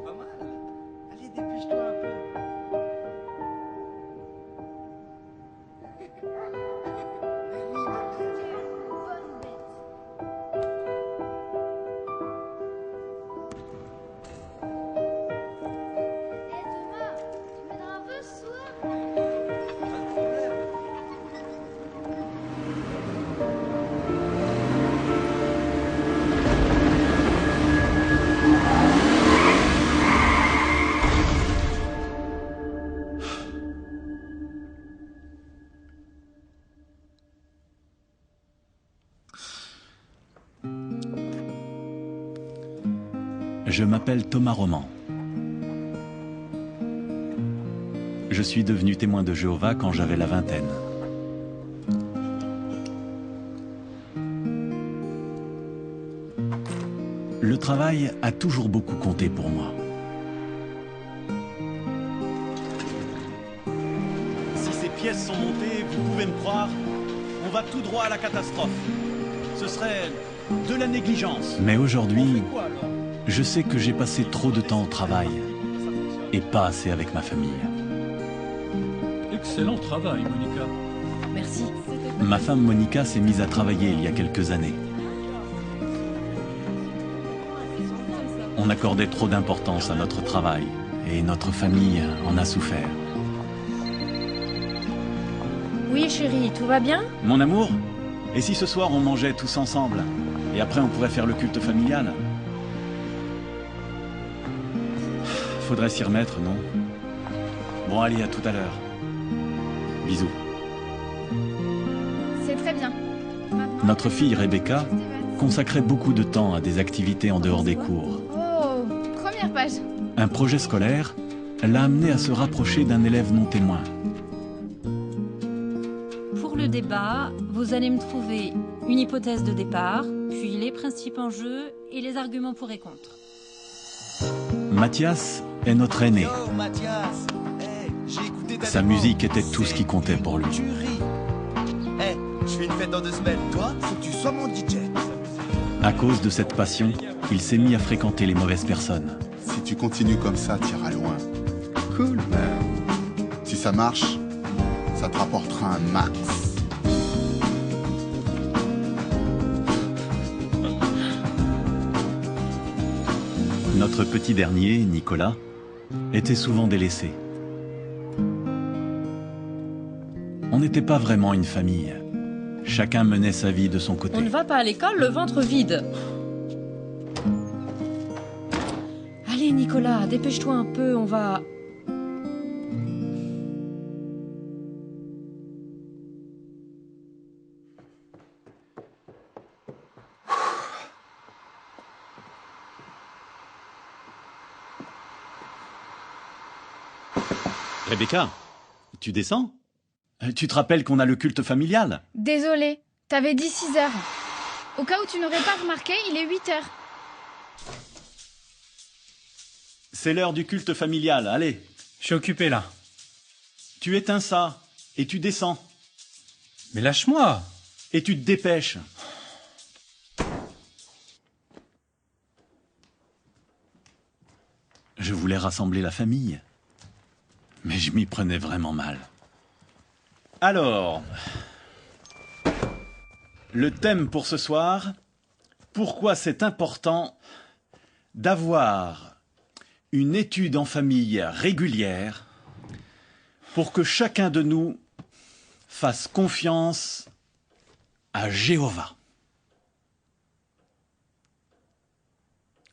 Pas mal. Allez, dépêche-toi un peu. Thomas, tu m'aideras un peu ce soir? Pas de problème. Je m'appelle Thomas Roman. Je suis devenu témoin de Jéhovah quand j'avais la vingtaine. Le travail a toujours beaucoup compté pour moi. Si ces pièces sont montées, vous pouvez me croire, on va tout droit à la catastrophe. Ce serait de la négligence. Mais On aujourd'hui, fait quoi alors? je sais que j'ai passé trop de temps au travail et pas assez avec ma famille. Excellent travail, Monica. Merci. Ma femme Monica s'est mise à travailler il y a quelques années. On accordait trop d'importance à notre travail et notre famille en a souffert. Oui, chérie, tout va bien? Mon amour, et si ce soir on mangeait tous ensemble et après on pourrait faire le culte familial? Faudrait s'y remettre, non? Bon, allez, à tout à l'heure. Bisous. C'est très bien. Maintenant, Notre fille Rebecca consacrait beaucoup de temps à des activités en dehors des cours. Oh, première page. Un projet scolaire l'a amenée à se rapprocher d'un élève non témoin. Pour le débat, vous allez me trouver une hypothèse de départ, puis les principes en jeu et les arguments pour et contre. Mathias est notre aîné. Yo, Mathias. Hey, j'ai écouté ta Sa démo. musique était tout ce qui comptait pour lui. Tuerie. Hey, je fais une fête dans 2 semaines. Toi, faut que tu sois mon DJ. À cause de cette passion, il s'est mis à fréquenter les mauvaises personnes. Si tu continues comme ça, tu iras loin. Cool, man. Si ça marche, ça te rapportera un max. Notre petit dernier, Nicolas, était souvent délaissé. On n'était pas vraiment une famille. Chacun menait sa vie de son côté. On ne va pas à l'école le ventre vide. Allez, Nicolas, dépêche-toi un peu, on va... Rebecca, tu descends? Tu te rappelles qu'on a le culte familial? Désolée, t'avais dit 6 heures. Au cas où tu n'aurais pas remarqué, il est 8 heures. C'est l'heure du culte familial, allez. Je suis occupé là. Tu éteins ça, et tu descends, Mais lâche-moi. et tu te dépêches. Je voulais rassembler la famille, mais je m'y prenais vraiment mal. Alors, le thème pour ce soir, pourquoi c'est important d'avoir une étude en famille régulière pour que chacun de nous fasse confiance à Jéhovah.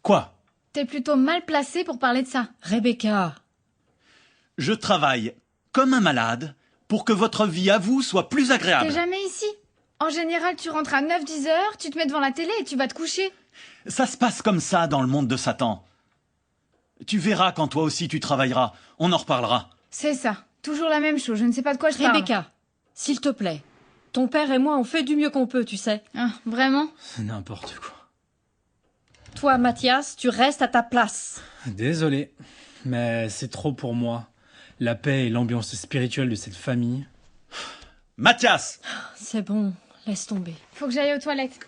Quoi? T'es plutôt mal placé pour parler de ça. Rebecca, Je travaille comme un malade pour que votre vie à vous soit plus T'es agréable. jamais ici. En général, tu rentres à 9-10 heures, tu te mets devant la télé et tu vas te coucher. Ça se passe comme ça dans le monde de Satan. Tu verras quand toi aussi tu travailleras. On en reparlera. C'est ça. Toujours la même chose. Je ne sais pas de quoi je parle. Rebecca, s'il te plaît. Ton père et moi, on fait du mieux qu'on peut, tu sais. Ah, vraiment? C'est n'importe quoi. Toi, Mathias, tu restes à ta place. Désolé, mais c'est trop pour moi. La paix et l'ambiance spirituelle de cette famille. Mathias! C'est bon, laisse tomber. Faut que j'aille aux toilettes.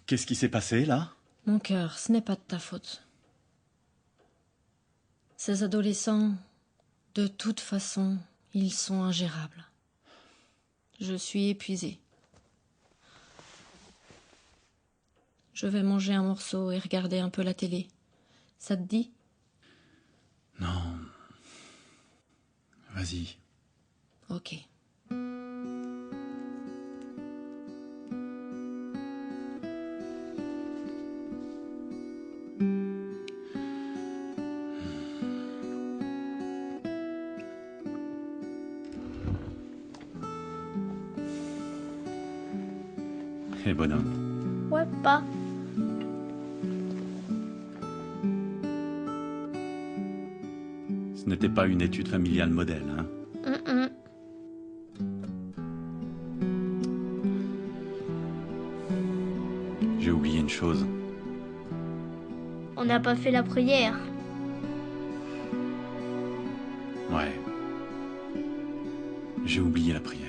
Qu'est-ce qui s'est passé, là? Mon cœur, ce n'est pas de ta faute. Ces adolescents, de toute façon, ils sont ingérables. Je suis épuisée. Je vais manger un morceau et regarder un peu la télé. Ça te dit? Non. Vas-y. Ok. Et bonhomme. Ouais, pas. Ce n'était pas une étude familiale modèle, hein? J'ai oublié une chose. On n'a pas fait la prière. Ouais. J'ai oublié la prière.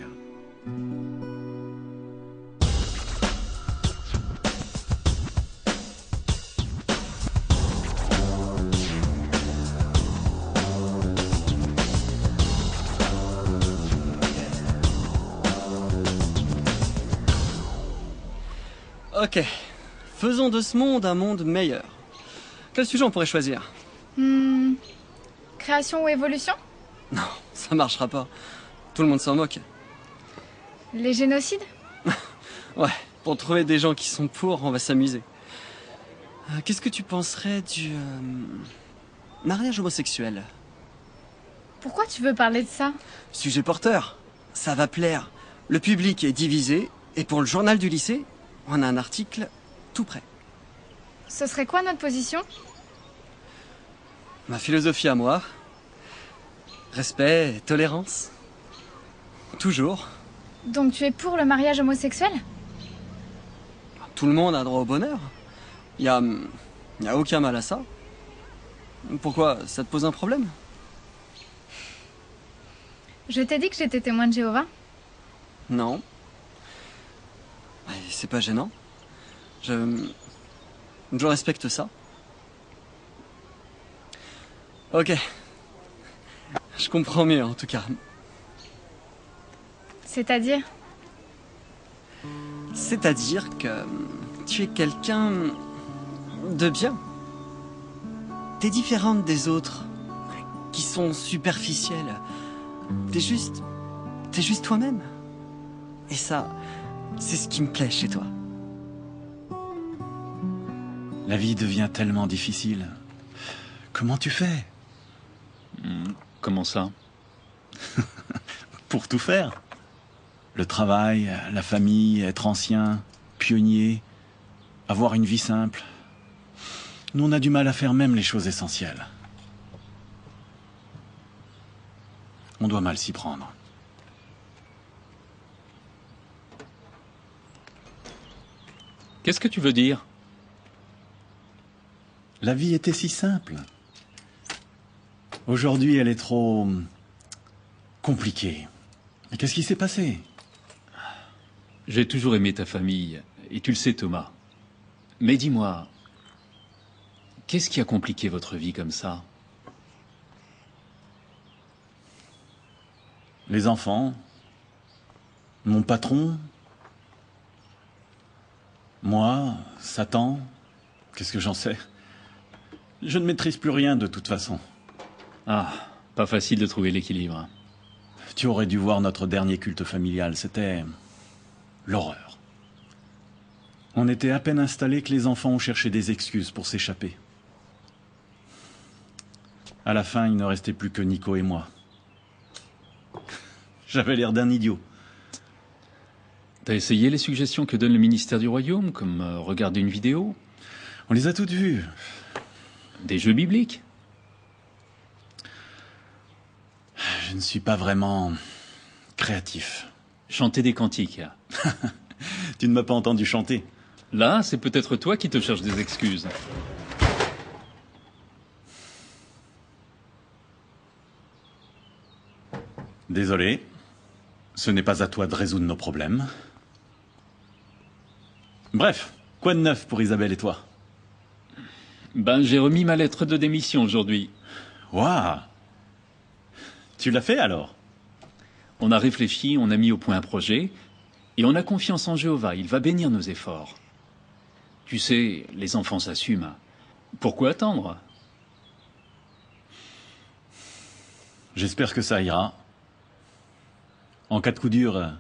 Ok, faisons de ce monde un monde meilleur. Quel sujet on pourrait choisir? Création ou évolution? Non, ça marchera pas. Tout le monde s'en moque. Les génocides? Ouais, pour trouver des gens qui sont pour, on va s'amuser. Qu'est-ce que tu penserais du mariage homosexuel? Pourquoi tu veux parler de ça? Sujet porteur, ça va plaire. Le public est divisé, et pour le journal du lycée, on a un article tout prêt. Ce serait quoi notre position? Ma philosophie à moi, respect et tolérance. Toujours. Donc tu es pour le mariage homosexuel? Tout le monde a droit au bonheur. Y a aucun mal à ça. Pourquoi? Ça te pose un problème? Je t'ai dit que j'étais témoin de Jéhovah. Non. C'est pas gênant. Je respecte ça. Ok. Je comprends mieux en tout cas. C'est-à-dire? C'est-à-dire que tu es quelqu'un de bien. T'es différente des autres, qui sont superficielles. T'es juste toi-même. Et ça, c'est ce qui me plaît chez toi. La vie devient tellement difficile. Comment tu fais? Comment ça? Pour tout faire. Le travail, la famille, être ancien, pionnier, avoir une vie simple. Nous, on a du mal à faire même les choses essentielles. On doit mal s'y prendre. Qu'est-ce que tu veux dire? La vie était si simple. Aujourd'hui, elle est trop compliquée. Mais qu'est-ce qui s'est passé? J'ai toujours aimé ta famille, et tu le sais, Thomas. Mais dis-moi, qu'est-ce qui a compliqué votre vie comme ça? Les enfants, mon patron, moi, Satan, qu'est-ce que j'en sais? Je ne maîtrise plus rien de toute façon. Ah, pas facile de trouver l'équilibre. Tu aurais dû voir notre dernier culte familial, c'était l'horreur. On était à peine installés que les enfants ont cherché des excuses pour s'échapper. À la fin, il ne restait plus que Nico et moi. J'avais l'air d'un idiot. T'as essayé les suggestions que donne le ministère du Royaume, comme regarder une vidéo? On les a toutes vues. Des jeux bibliques? Je ne suis pas vraiment créatif. Chanter des cantiques. Tu ne m'as pas entendu chanter. Là, c'est peut-être toi qui te cherches des excuses. Désolé. Ce n'est pas à toi de résoudre nos problèmes. Bref, quoi de neuf pour Isabelle et toi? Ben, j'ai remis ma lettre de démission aujourd'hui. Waouh! Tu l'as fait alors? On a réfléchi, on a mis au point un projet, et on a confiance en Jéhovah, il va bénir nos efforts. Tu sais, les enfants s'assument. Pourquoi attendre? J'espère que ça ira. En cas de coup dur,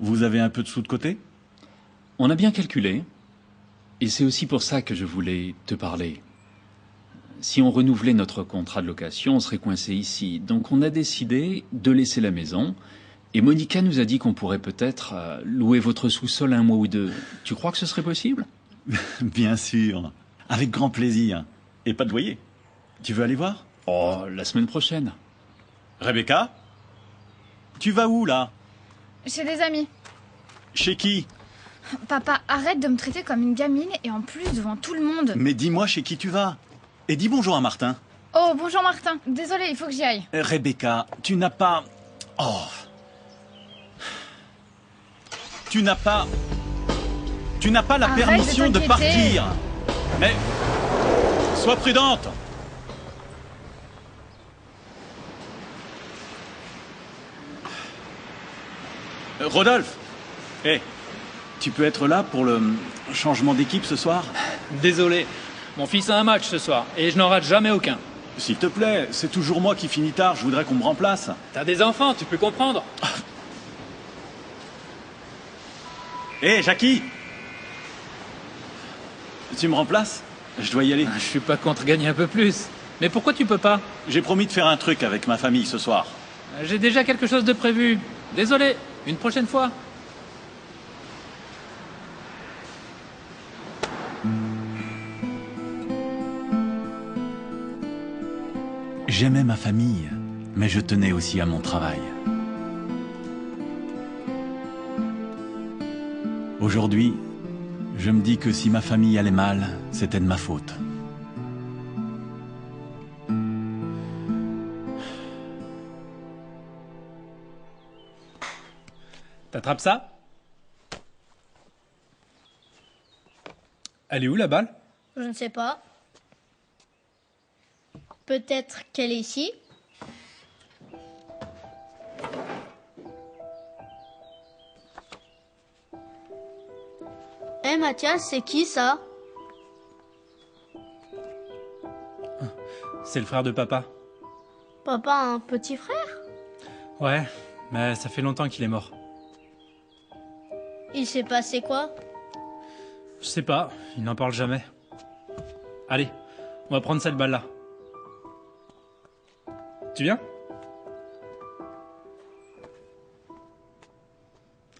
vous avez un peu de sous de côté? On a bien calculé, et c'est aussi pour ça que je voulais te parler. Si on renouvelait notre contrat de location, on serait coincé ici. Donc on a décidé de laisser la maison, et Monica nous a dit qu'on pourrait peut-être louer votre sous-sol 1 mois ou 2. Tu crois que ce serait possible? Bien sûr, avec grand plaisir. Et pas de loyer. Tu veux aller voir? Oh, la semaine prochaine. Rebecca? Tu vas où, là? Chez des amis. Chez qui? Papa, arrête de me traiter comme une gamine et en plus devant tout le monde. Mais dis-moi chez qui tu vas. Et dis bonjour à Martin. Oh, bonjour Martin. Désolé, il faut que j'y aille. Rebecca, tu n'as pas... Oh. Tu n'as pas la Arrête permission de t'inquiéter. partir. Mais... Sois prudente. Rodolphe. Hé, tu peux être là pour le changement d'équipe ce soir? Désolé, mon fils a un match ce soir et je n'en rate jamais aucun. S'il te plaît, c'est toujours moi qui finis tard, je voudrais qu'on me remplace. T'as des enfants, tu peux comprendre. Hé, Jackie! Tu me remplaces? Je dois y aller. Je suis pas contre gagner un peu plus. Mais pourquoi tu peux pas? J'ai promis de faire un truc avec ma famille ce soir. J'ai déjà quelque chose de prévu. Désolé, une prochaine fois. J'aimais ma famille, mais je tenais aussi à mon travail. Aujourd'hui, je me dis que si ma famille allait mal, c'était de ma faute. T'attrapes ça? Elle est où la balle? Je ne sais pas. Peut-être qu'elle est ici. Eh Mathias, c'est qui ça? C'est le frère de papa. Papa a un petit frère? Ouais, mais ça fait longtemps qu'il est mort. Il s'est passé quoi? Je sais pas, il n'en parle jamais. Allez, on va prendre cette balle-là. Tu viens?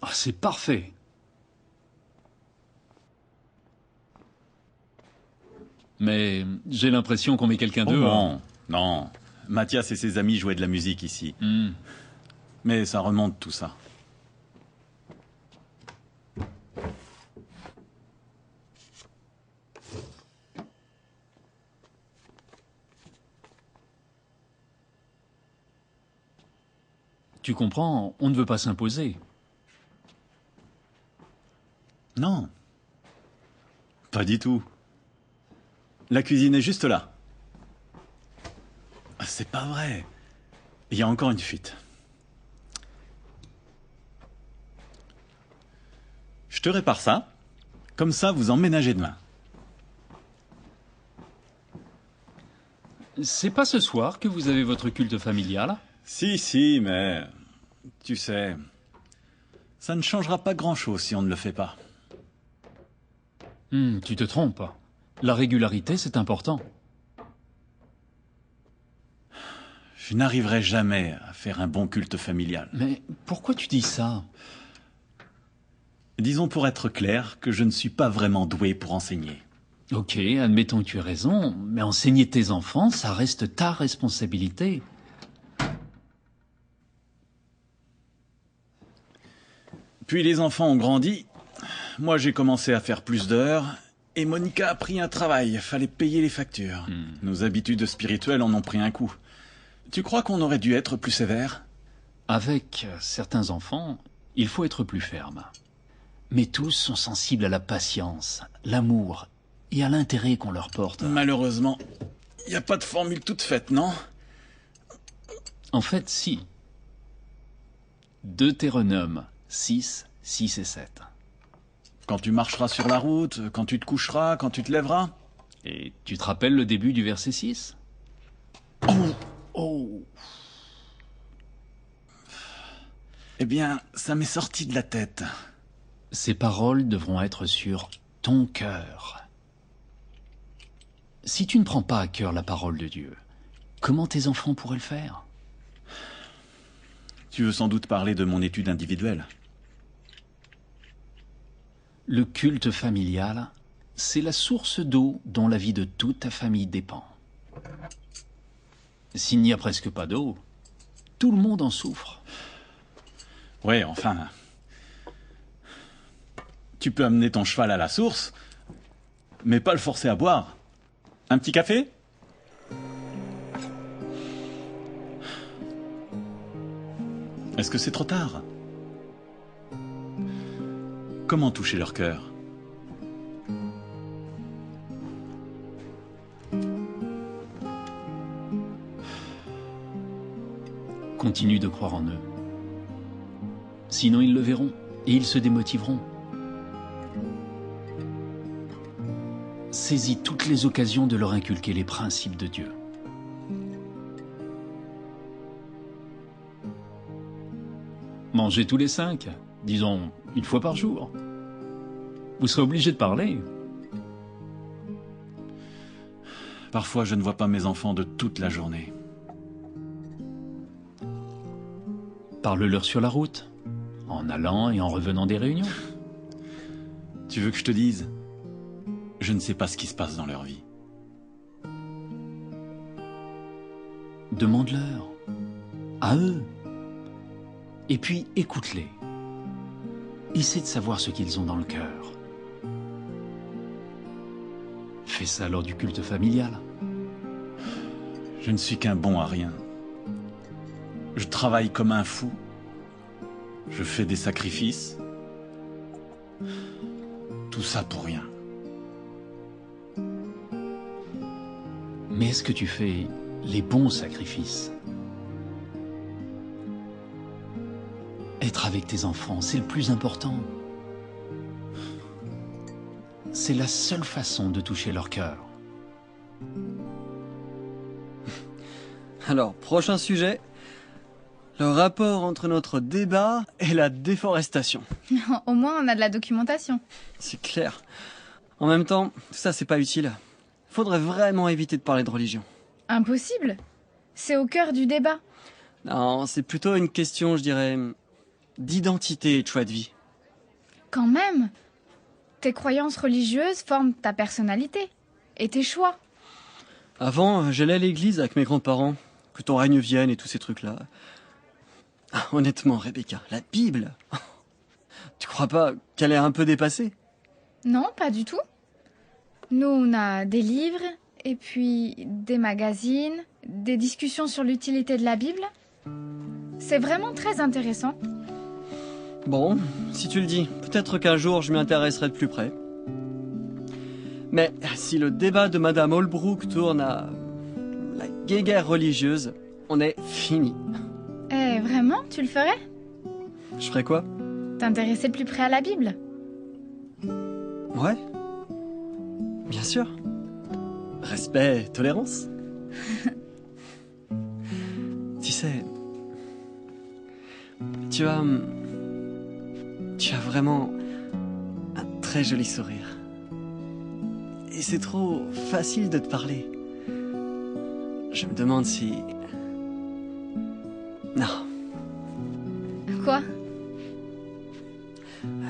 Ah, c'est parfait. Mais j'ai l'impression qu'on met quelqu'un dehors. Non, non. Mathias et ses amis jouaient de la musique ici. Mais ça remonte tout ça. Tu comprends, on ne veut pas s'imposer. Non. Pas du tout. La cuisine est juste là. C'est pas vrai. Il y a encore une fuite. Je te répare ça. Comme ça, vous emménagez demain. C'est pas ce soir que vous avez votre culte familial? Si, mais... Tu sais... Ça ne changera pas grand-chose si on ne le fait pas. Tu te trompes. La régularité, c'est important. Je n'arriverai jamais à faire un bon culte familial. Mais pourquoi tu dis ça? Disons pour être clair que je ne suis pas vraiment doué pour enseigner. Ok, admettons que tu aies raison, mais enseigner tes enfants, ça reste ta responsabilité. Puis les enfants ont grandi. Moi, j'ai commencé à faire plus d'heures. Et Monica a pris un travail. Fallait payer les factures. Nos habitudes spirituelles en ont pris un coup. Tu crois qu'on aurait dû être plus sévère? Avec certains enfants, il faut être plus ferme. Mais tous sont sensibles à la patience, l'amour et à l'intérêt qu'on leur porte. Malheureusement, il n'y a pas de formule toute faite, non? En fait, si. Deutéronome 6, 6 et 7. Quand tu marcheras sur la route, quand tu te coucheras, quand tu te lèveras. Et tu te rappelles le début du verset 6? Oh. Eh bien, ça m'est sorti de la tête. Ces paroles devront être sur ton cœur. Si tu ne prends pas à cœur la parole de Dieu, comment tes enfants pourraient le faire? Tu veux sans doute parler de mon étude individuelle. Le culte familial, c'est la source d'eau dont la vie de toute ta famille dépend. S'il n'y a presque pas d'eau, tout le monde en souffre. Ouais, enfin... Tu peux amener ton cheval à la source, mais pas le forcer à boire. Un petit café? Est-ce que c'est trop tard? Comment toucher leur cœur? Continue de croire en eux. Sinon ils le verront et ils se démotiveront. Saisis toutes les occasions de leur inculquer les principes de Dieu. Mangez tous les 5, disons une fois par jour. Vous serez obligé de parler. Parfois, je ne vois pas mes enfants de toute la journée. Parle-leur sur la route, en allant et en revenant des réunions. Tu veux que je te dise? Je ne sais pas ce qui se passe dans leur vie. Demande-leur, à eux. Et puis écoute-les. Essaie de savoir ce qu'ils ont dans le cœur. Fais ça lors du culte familial. Je ne suis qu'un bon à rien. Je travaille comme un fou. Je fais des sacrifices. Tout ça pour rien. Mais est-ce que tu fais les bons sacrifices? Être avec tes enfants, c'est le plus important. C'est la seule façon de toucher leur cœur. Alors, prochain sujet. Le rapport entre notre débat et la déforestation. Au moins, on a de la documentation. C'est clair. En même temps, tout ça, c'est pas utile. Faudrait vraiment éviter de parler de religion. Impossible. C'est au cœur du débat. Non, c'est plutôt une question, je dirais, d'identité et de choix de vie. Quand même. Tes croyances religieuses forment ta personnalité et tes choix. Avant, j'allais à l'église avec mes grands-parents, que ton règne vienne et tous ces trucs-là. Ah, honnêtement, Rebecca, la Bible, tu crois pas qu'elle est un peu dépassée? Non, pas du tout. Nous, on a des livres, et puis des magazines, des discussions sur l'utilité de la Bible. C'est vraiment très intéressant. Bon, si tu le dis, peut-être qu'un jour je m'y intéresserai de plus près. Mais si le débat de Madame Holbrook tourne à la guéguerre religieuse, on est fini. Eh, vraiment, tu le ferais? Je ferais quoi? T'intéresser de plus près à la Bible? Ouais. Bien sûr. Respect, tolérance. Tu sais, tu as vraiment un très joli sourire. Et c'est trop facile de te parler. Je me demande si... Non. Quoi?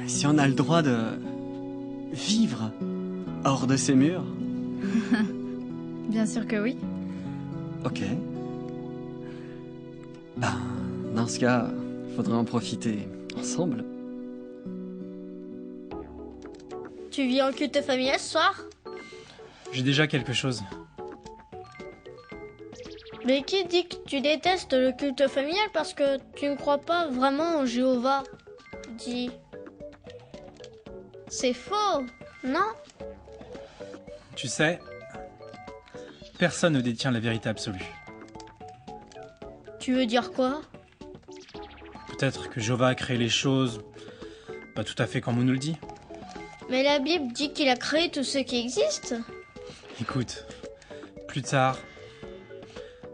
Si on a le droit de vivre hors de ces murs. Bien sûr que oui. Ok. Ben, dans ce cas, faudrait en profiter ensemble. Tu vis en culte familial ce soir? J'ai déjà quelque chose. Mais qui dit que tu détestes le culte familial parce que tu ne crois pas vraiment en Jéhovah? Dis. C'est faux, non? Tu sais, personne ne détient la vérité absolue. Tu veux dire quoi? Peut-être que Jéhovah a créé les choses pas tout à fait comme on nous le dit. Mais la Bible dit qu'il a créé tout ce qui existe. Écoute, plus tard,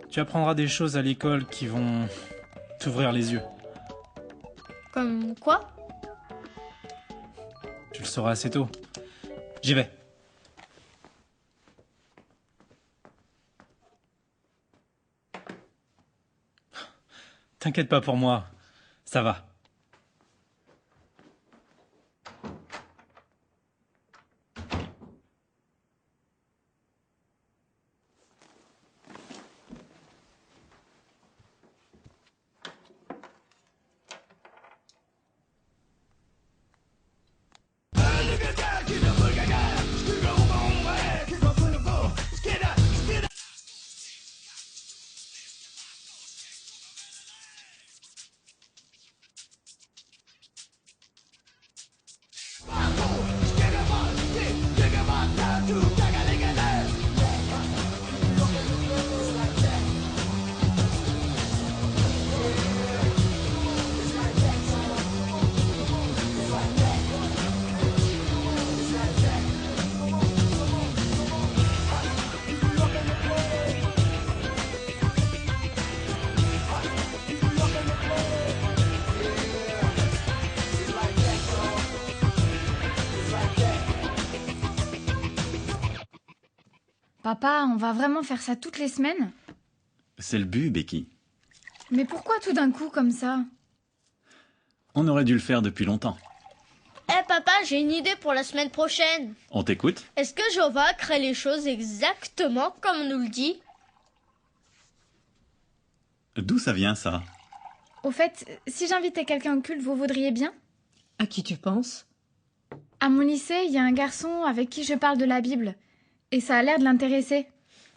tu apprendras des choses à l'école qui vont t'ouvrir les yeux. Comme quoi? Tu le sauras assez tôt. J'y vais. T'inquiète pas pour moi, ça va. Papa, on va vraiment faire ça toutes les semaines? C'est le but, Becky. Mais pourquoi tout d'un coup comme ça? On aurait dû le faire depuis longtemps. Eh papa, j'ai une idée pour la semaine prochaine. On t'écoute? Est-ce que Jéhovah crée les choses exactement comme on nous le dit? D'où ça vient, ça? Au fait, si j'invitais quelqu'un au culte, vous voudriez bien? À qui tu penses? À mon lycée, il y a un garçon avec qui je parle de la Bible. Et ça a l'air de l'intéresser.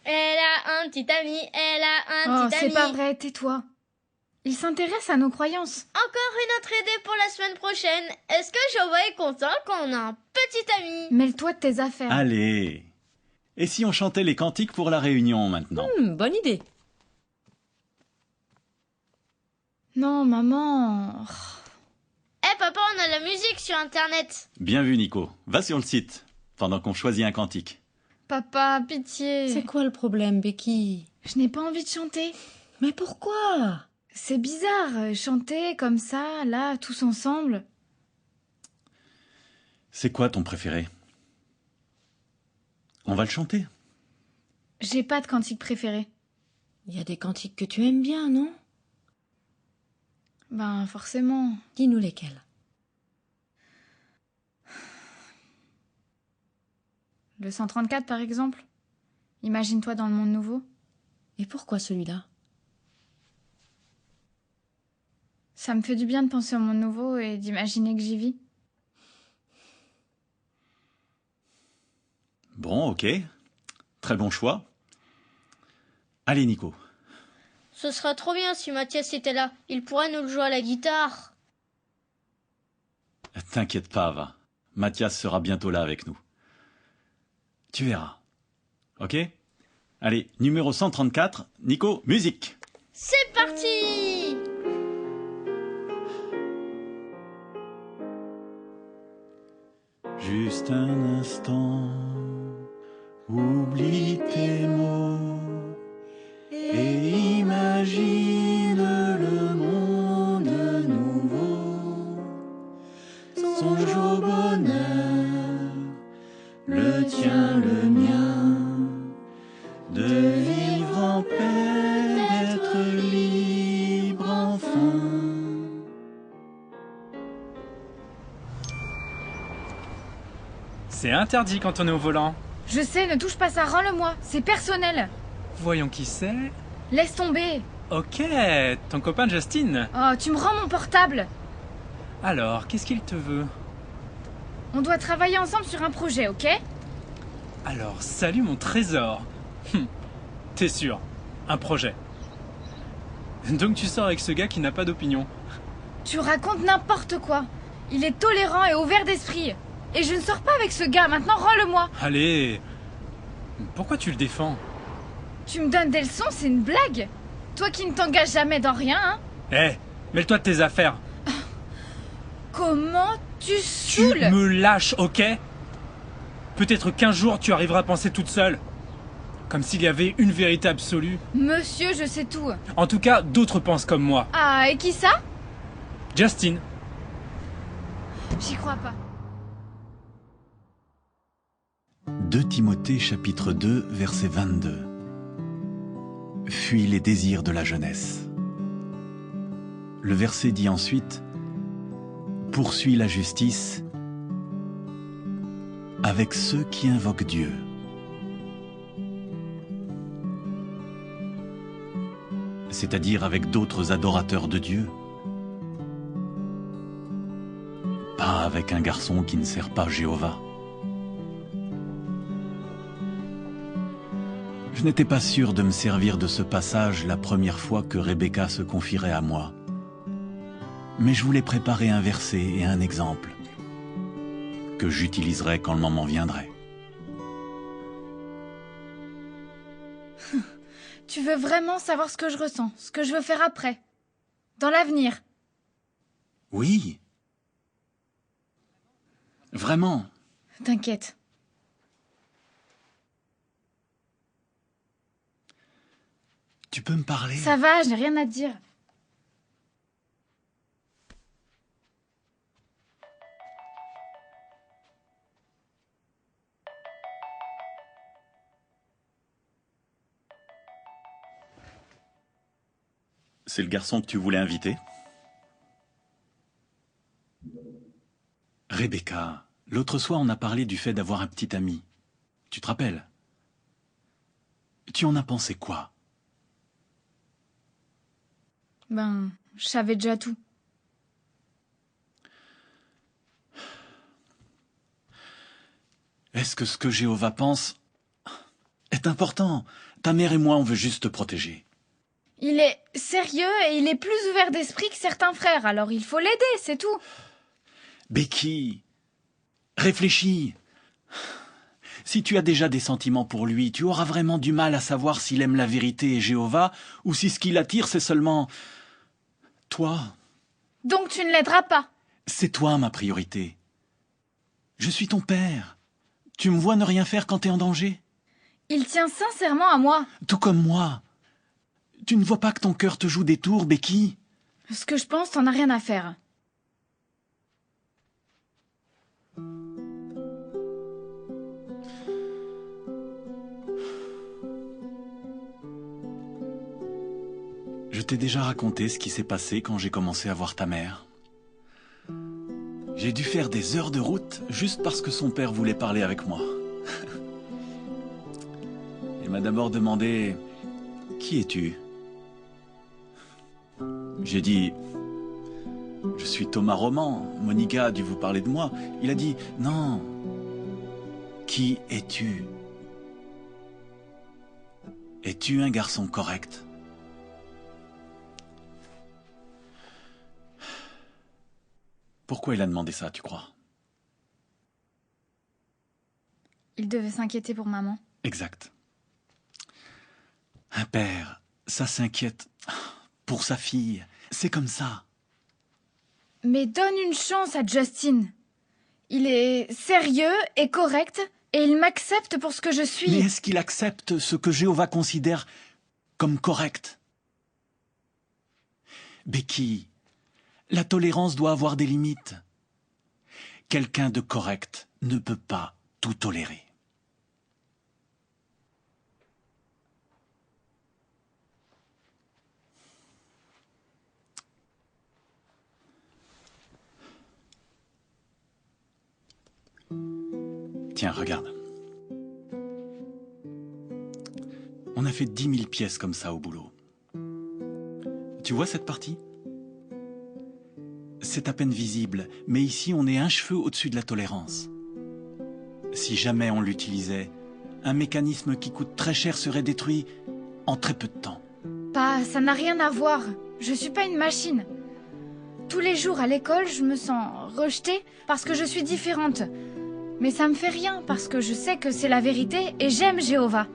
Elle a un petit ami, elle a un petit ami. C'est pas vrai, tais-toi. Il s'intéresse à nos croyances. Encore une autre idée pour la semaine prochaine. Est-ce que Jéhovah est content qu'on a un petit ami? Mêle-toi de tes affaires. Allez. Et si on chantait les cantiques pour la réunion maintenant? Bonne idée. Non, maman. Eh papa, on a la musique sur Internet. Bien vu, Nico. Va sur le site, pendant qu'on choisit un cantique. Papa, pitié. C'est quoi le problème, Becky? Je n'ai pas envie de chanter. Mais pourquoi? C'est bizarre, chanter comme ça, là, tous ensemble. C'est quoi ton préféré? On va le chanter. J'ai pas de cantique préféré. Il y a des cantiques que tu aimes bien, non? Ben, forcément. Dis-nous lesquels. Le 134, par exemple. Imagine-toi dans le monde nouveau. Et pourquoi celui-là? Ça me fait du bien de penser au monde nouveau et d'imaginer que j'y vis. Bon, ok. Très bon choix. Allez, Nico. Ce serait trop bien si Mathias était là. Il pourrait nous le jouer à la guitare. T'inquiète pas, va. Mathias sera bientôt là avec nous. Tu verras. Ok? Allez, numéro 134. Nico, musique. C'est parti! Juste un instant, oublie tes mots et imagine le monde nouveau. Songe au bonheur, le tien, le mien, de vivre en paix, d'être libre enfin. C'est interdit quand on est au volant. Je sais, ne touche pas ça, rends-le-moi. C'est personnel. Voyons qui c'est. Laisse tomber. Ok, ton copain Justin. Oh, tu me rends mon portable. Alors, qu'est-ce qu'il te veut? On doit travailler ensemble sur un projet, ok? Alors, salut mon trésor. T'es sûr? Un projet. Donc tu sors avec ce gars qui n'a pas d'opinion. Tu racontes n'importe quoi. Il est tolérant et ouvert d'esprit. Et je ne sors pas avec ce gars, maintenant rends-le-moi. Allez. Pourquoi tu le défends? Tu me donnes des leçons, c'est une blague? Toi qui ne t'engages jamais dans rien, hein? Hé, mêle-toi de tes affaires. Comment tu Tu saoules? me lâches, ok? Peut-être qu'un jour tu arriveras à penser toute seule. Comme s'il y avait une vérité absolue. Monsieur, je sais tout. En tout cas, d'autres pensent comme moi. Ah, et qui ça? Justin. J'y crois pas. 2 Timothée chapitre 2 verset 22. Fuis les désirs de la jeunesse. Le verset dit ensuite: poursuis la justice avec ceux qui invoquent Dieu. C'est-à-dire avec d'autres adorateurs de Dieu. Pas avec un garçon qui ne sert pas Jéhovah. Je n'étais pas sûr de me servir de ce passage la première fois que Rebecca se confierait à moi. Mais je voulais préparer un verset et un exemple que j'utiliserai quand le moment viendrait. Tu veux vraiment savoir ce que je ressens, ce que je veux faire après, dans l'avenir? Oui. Vraiment. T'inquiète. Tu peux me parler? Ça va, j'ai rien à te dire. C'est le garçon que tu voulais inviter? Rebecca, l'autre soir on a parlé du fait d'avoir un petit ami. Tu te rappelles? Tu en as pensé quoi? Ben, je savais déjà tout. Est-ce que ce que Jéhovah pense est important? Ta mère et moi, on veut juste te protéger. Il est sérieux et il est plus ouvert d'esprit que certains frères, alors il faut l'aider, c'est tout. Becky, réfléchis. Si tu as déjà des sentiments pour lui, tu auras vraiment du mal à savoir s'il aime la vérité et Jéhovah, ou si ce qui l'attire, c'est seulement toi. Donc tu ne l'aideras pas? C'est toi ma priorité. Je suis ton père. Tu me vois ne rien faire quand t'es en danger? Il tient sincèrement à moi. Tout comme moi. Tu ne vois pas que ton cœur te joue des tours, Becky? Ce que je pense, t'en as rien à faire. Je t'ai déjà raconté ce qui s'est passé quand j'ai commencé à voir ta mère. J'ai dû faire des heures de route juste parce que son père voulait parler avec moi. Il m'a d'abord demandé « Qui es-tu » J'ai dit « Je suis Thomas Roman, Monica a dû vous parler de moi. » Il a dit « Non, qui es-tu? Es-tu un garçon correct ?» Pourquoi il a demandé ça, tu crois? Il devait s'inquiéter pour maman. Exact. Un père, ça s'inquiète pour sa fille. C'est comme ça. Mais donne une chance à Justin. Il est sérieux et correct et il m'accepte pour ce que je suis. Mais est-ce qu'il accepte ce que Jéhovah considère comme correct? Becky, la tolérance doit avoir des limites. Quelqu'un de correct ne peut pas tout tolérer. Tiens, regarde. On a fait 10 000 pièces comme ça au boulot. Tu vois cette partie? c'est à peine visible, mais ici on est un cheveu au-dessus de la tolérance. Si jamais on l'utilisait, un mécanisme qui coûte très cher serait détruit en très peu de temps. Ça n'a rien à voir. Je suis pas une machine. Tous les jours à l'école, je me sens rejetée parce que je suis différente. Mais ça me fait rien parce que je sais que c'est la vérité et j'aime Jéhovah.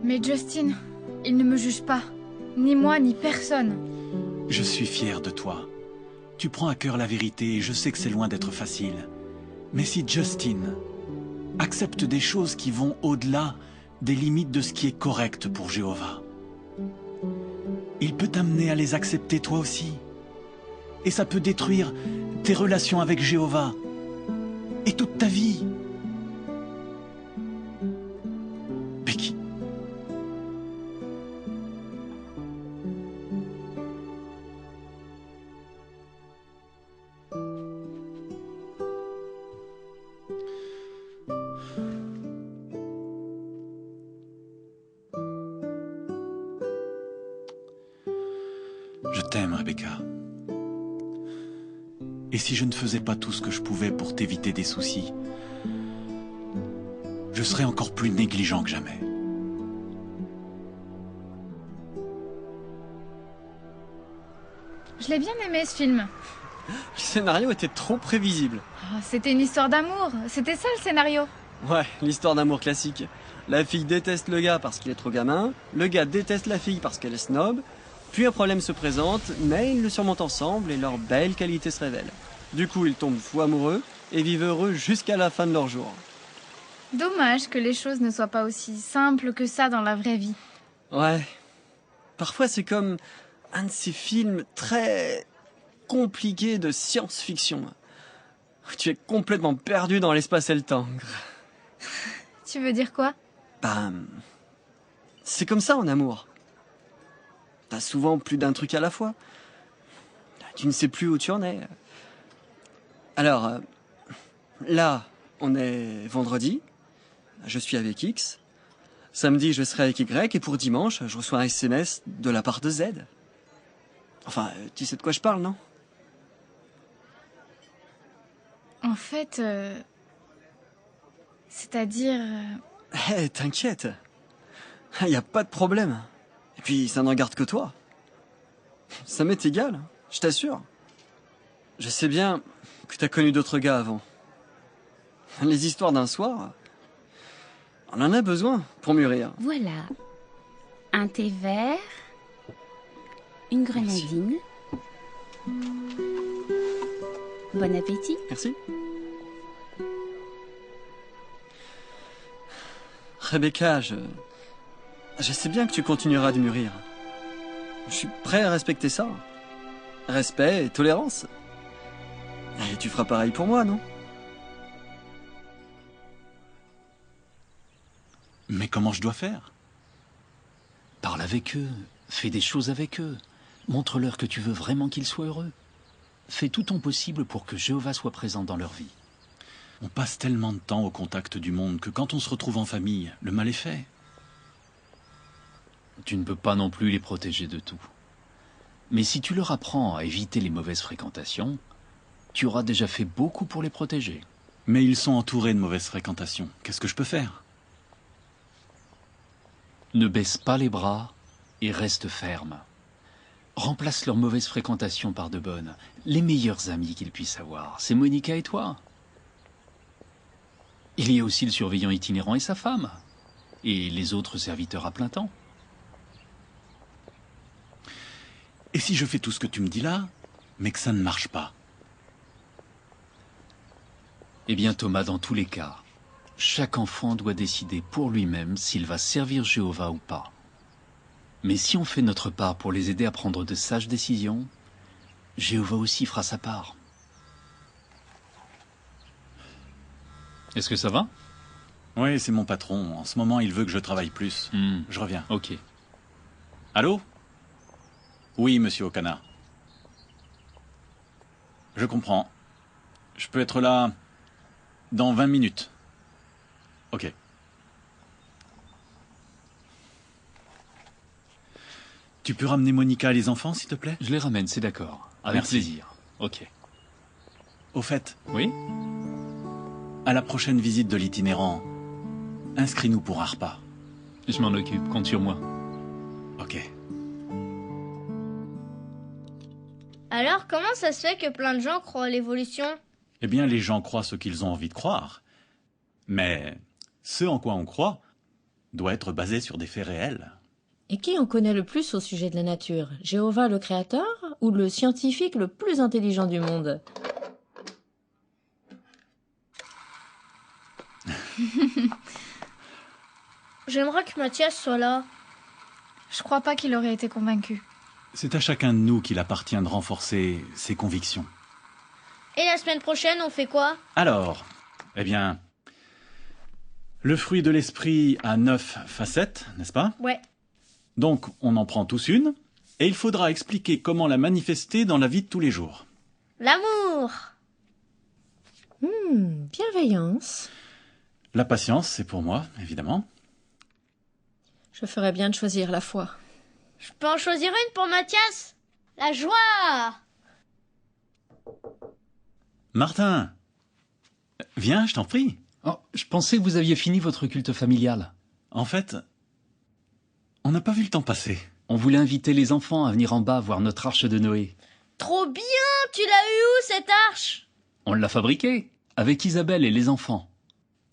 Mais Justin, il ne me juge pas. Ni moi, ni personne. Je suis fier de toi. Tu prends à cœur la vérité et je sais que c'est loin d'être facile. Mais si Justin accepte des choses qui vont au-delà des limites de ce qui est correct pour Jéhovah, il peut t'amener à les accepter toi aussi. Et ça peut détruire tes relations avec Jéhovah et toute ta vie. Becky. Je t'aime, Rebecca. Et si je ne faisais pas tout ce que je pouvais pour t'éviter des soucis, je serais encore plus négligent que jamais. Je l'ai bien aimé ce film. Le scénario était trop prévisible. Oh, c'était une histoire d'amour. C'était ça le scénario. Ouais, l'histoire d'amour classique. La fille déteste le gars parce qu'il est trop gamin, le gars déteste la fille parce qu'elle est snob, puis un problème se présente, mais ils le surmontent ensemble et leurs belles qualités se révèlent. Du coup, ils tombent fous amoureux et vivent heureux jusqu'à la fin de leur jour. Dommage que les choses ne soient pas aussi simples que ça dans la vraie vie. Ouais. Parfois, c'est comme un de ces films très compliqués de science-fiction. Tu es complètement perdu dans l'espace et le temps. Tu veux dire quoi? C'est comme ça en amour. T'as souvent plus d'un truc à la fois. Tu ne sais plus où tu en es. Alors, là, on est vendredi. Je suis avec X. Samedi, je serai avec Y. Et pour dimanche, je reçois un SMS de la part de Z. Enfin, tu sais de quoi je parle, non? En fait, c'est-à-dire... Hé, t'inquiète. Il n'y a pas de problème. Et puis, ça ne regarde que toi. Ça m'est égal, je t'assure. Je sais bien que t'as connu d'autres gars avant. Les histoires d'un soir, on en a besoin pour mûrir. Voilà. Un thé vert, une grenadine. Bon appétit. Merci. Rebecca, je sais bien que tu continueras de mûrir. Je suis prêt à respecter ça. Respect et tolérance. Et tu feras pareil pour moi, non? Mais comment je dois faire? Parle avec eux, fais des choses avec eux. Montre-leur que tu veux vraiment qu'ils soient heureux. Fais tout ton possible pour que Jéhovah soit présent dans leur vie. On passe tellement de temps au contact du monde que quand on se retrouve en famille, le mal est fait. Tu ne peux pas non plus les protéger de tout. Mais si tu leur apprends à éviter les mauvaises fréquentations, tu auras déjà fait beaucoup pour les protéger. Mais ils sont entourés de mauvaises fréquentations. Qu'est-ce que je peux faire? Ne baisse pas les bras et reste ferme. Remplace leurs mauvaises fréquentations par de bonnes. Les meilleurs amis qu'ils puissent avoir, c'est Monica et toi. Il y a aussi le surveillant itinérant et sa femme. Et les autres serviteurs à plein temps. Et si je fais tout ce que tu me dis là, mais que ça ne marche pas? Eh bien Thomas, dans tous les cas, chaque enfant doit décider pour lui-même s'il va servir Jéhovah ou pas. Mais si on fait notre part pour les aider à prendre de sages décisions, Jéhovah aussi fera sa part. Est-ce que ça va? Oui, c'est mon patron. En ce moment, il veut que je travaille plus. Je reviens. Ok. Allô? Oui, monsieur Okana. Je comprends. Je peux être là dans 20 minutes. Ok. Tu peux ramener Monica et les enfants, s'il te plaît? Je les ramène, c'est d'accord. Avec Merci. plaisir. Ok. Au fait, Oui? à la prochaine visite de l'itinérant, inscris-nous pour un repas. Je m'en occupe, compte sur moi. Ok. Alors, comment ça se fait que plein de gens croient à l'évolution? Eh bien, les gens croient ce qu'ils ont envie de croire. Mais ce en quoi on croit doit être basé sur des faits réels. Et qui en connaît le plus au sujet de la nature? Jéhovah le créateur ou le scientifique le plus intelligent du monde? J'aimerais que Mathias soit là. Je crois pas qu'il aurait été convaincu. C'est à chacun de nous qu'il appartient de renforcer ses convictions. Et la semaine prochaine, on fait quoi? Alors, eh bien, le fruit de l'esprit a 9 facettes, n'est-ce pas? Ouais. Donc, on en prend tous une, et il faudra expliquer comment la manifester dans la vie de tous les jours. L'amour. Bienveillance. La patience, c'est pour moi, évidemment. Je ferais bien de choisir la foi. Je peux en choisir une pour Mathias? La joie. Martin, viens, je t'en prie. Oh, je pensais que vous aviez fini votre culte familial. En fait, on n'a pas vu le temps passer. On voulait inviter les enfants à venir en bas voir notre arche de Noé. Trop bien! Tu l'as eu où, cette arche? On l'a fabriquée, avec Isabelle et les enfants.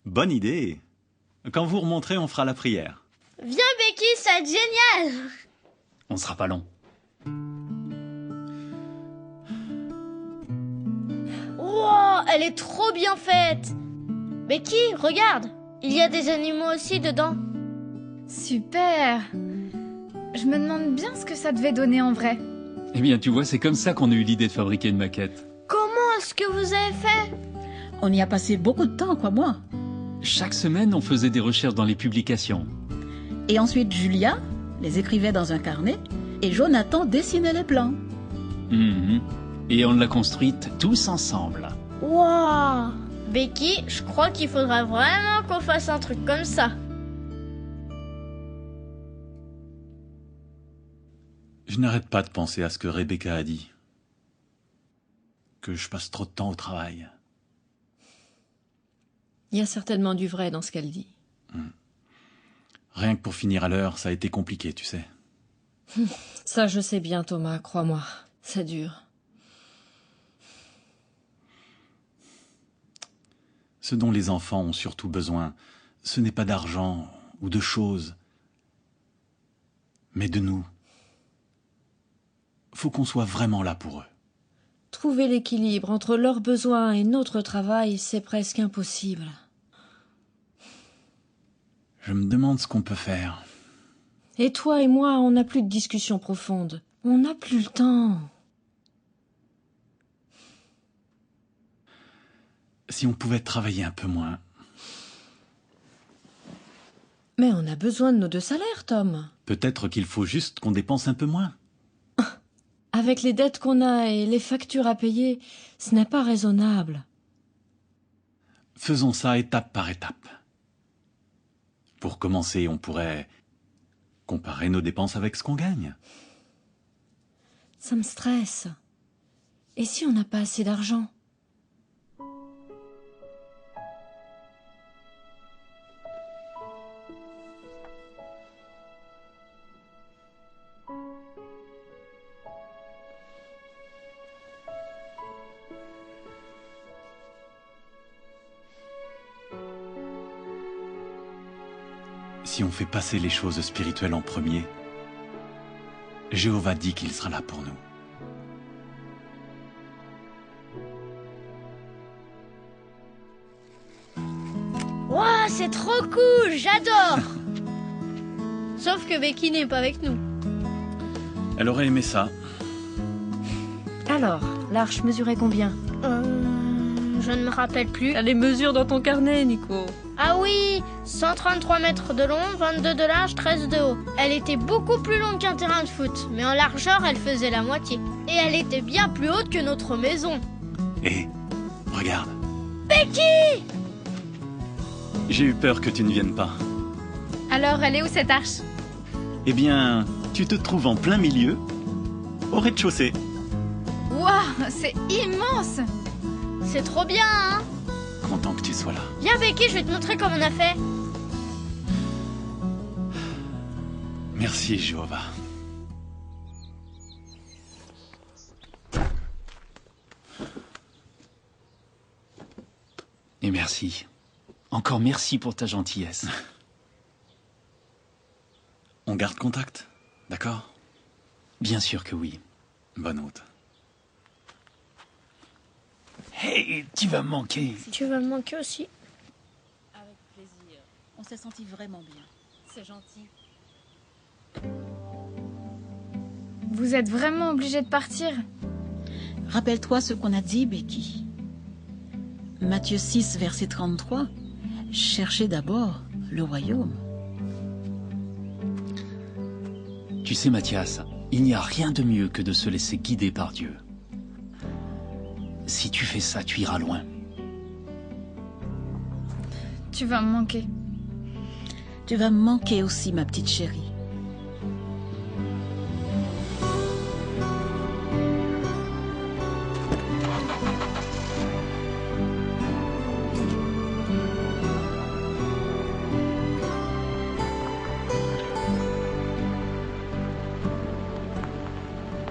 Bonne idée. Quand vous remonterez, on fera la prière. Viens, Becky, ça va être génial! On sera pas long. Wow, elle est trop bien faite! Becky, regarde! Il y a des animaux aussi dedans. Super! Je me demande bien ce que ça devait donner en vrai. Eh bien, tu vois, c'est comme ça qu'on a eu l'idée de fabriquer une maquette. Comment est-ce que vous avez fait? On y a passé beaucoup de temps, quoi, moi. Chaque semaine, on faisait des recherches dans les publications. Et ensuite, Julia les écrivait dans un carnet et Jonathan dessinait les plans. Et on l'a construite tous ensemble. Wow! Becky, je crois qu'il faudra vraiment qu'on fasse un truc comme ça. Je n'arrête pas de penser à ce que Rebecca a dit. Que je passe trop de temps au travail. Il y a certainement du vrai dans ce qu'elle dit. Rien que pour finir à l'heure, ça a été compliqué, tu sais. Ça, je sais bien, Thomas, crois-moi. C'est dur. Ce dont les enfants ont surtout besoin, ce n'est pas d'argent ou de choses, mais de nous. Faut qu'on soit vraiment là pour eux. Trouver l'équilibre entre leurs besoins et notre travail, c'est presque impossible. Je me demande ce qu'on peut faire. Et toi et moi, on n'a plus de discussion profonde. On n'a plus le temps. Si on pouvait travailler un peu moins. Mais on a besoin de nos 2 salaires, Tom. Peut-être qu'il faut juste qu'on dépense un peu moins. Avec les dettes qu'on a et les factures à payer, ce n'est pas raisonnable. Faisons ça étape par étape. Pour commencer, on pourrait comparer nos dépenses avec ce qu'on gagne. Ça me stresse. Et si on n'a pas assez d'argent? Si on fait passer les choses spirituelles en premier, Jéhovah dit qu'il sera là pour nous. Wow, c'est trop cool, j'adore! Sauf que Becky n'est pas avec nous. Elle aurait aimé ça. Alors, l'arche mesurait combien? Je ne me rappelle plus. T'as les mesures dans ton carnet, Nico. Ah oui, 133 mètres de long, 22 de large, 13 de haut. Elle était beaucoup plus longue qu'un terrain de foot, mais en largeur, elle faisait la moitié. Et elle était bien plus haute que notre maison. Hé, regarde. Becky! J'ai eu peur que tu ne viennes pas. Alors, elle est où cette arche? Eh bien, tu te trouves en plein milieu, au rez-de-chaussée. Wow, Waouh, c'est immense! C'est trop bien, hein? Content que tu sois là. Viens, Becky, je vais te montrer comment on a fait. Merci, Jéhovah. Et merci. Encore merci pour ta gentillesse. On garde contact, d'accord? Bien sûr que oui. Bonne route. Hey, tu vas me manquer. Tu vas me manquer aussi. Avec plaisir. On s'est senti vraiment bien. C'est gentil. Vous êtes vraiment obligé de partir? Rappelle-toi ce qu'on a dit, Becky. Matthieu 6, verset 33. Cherchez d'abord le royaume. Tu sais, Mathias, il n'y a rien de mieux que de se laisser guider par Dieu. Si tu fais ça, tu iras loin. Tu vas me manquer. Tu vas me manquer aussi, ma petite chérie.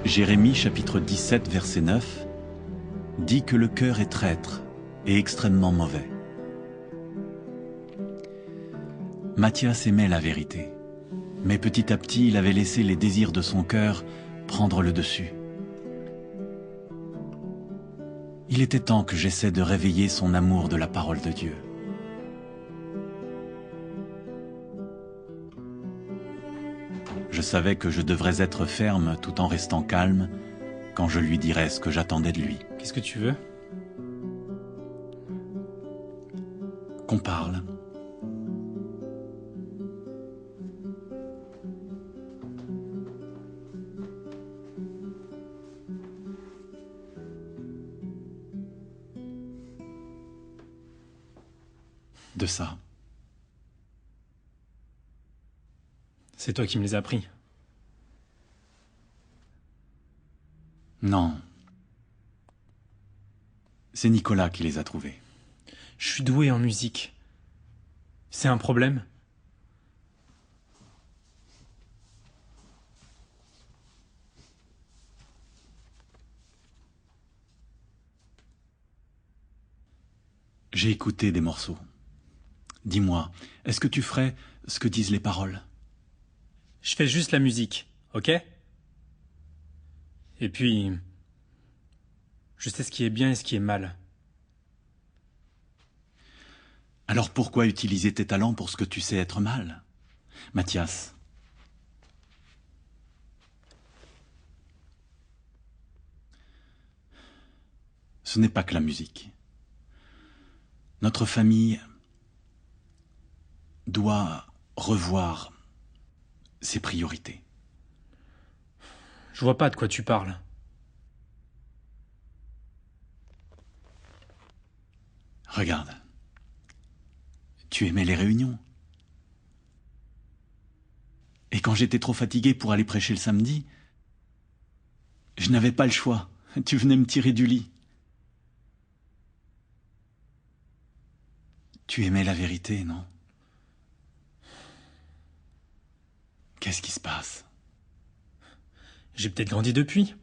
Jérémie chapitre 17 verset 9 dit que le cœur est traître et extrêmement mauvais. Mathias aimait la vérité, mais petit à petit il avait laissé les désirs de son cœur prendre le dessus. Il était temps que j'essaie de réveiller son amour de la parole de Dieu. Je savais que je devrais être ferme tout en restant calme quand je lui dirais ce que j'attendais de lui. Qu'est-ce que tu veux? Qu'on parle. De ça. C'est toi qui me les as pris. Non. C'est Nicolas qui les a trouvés. Je suis doué en musique. C'est un problème? J'ai écouté des morceaux. Dis-moi, est-ce que tu ferais ce que disent les paroles? Je fais juste la musique, ok? Et puis, je sais ce qui est bien et ce qui est mal. Alors pourquoi utiliser tes talents pour ce que tu sais être mal? Mathias. Ce n'est pas que la musique. Notre famille doit revoir ses priorités. Je vois pas de quoi tu parles. Regarde. Tu aimais les réunions. Et quand j'étais trop fatigué pour aller prêcher le samedi, je n'avais pas le choix. Tu venais me tirer du lit. Tu aimais la vérité, non? Qu'est-ce qui se passe? J'ai peut-être grandi depuis.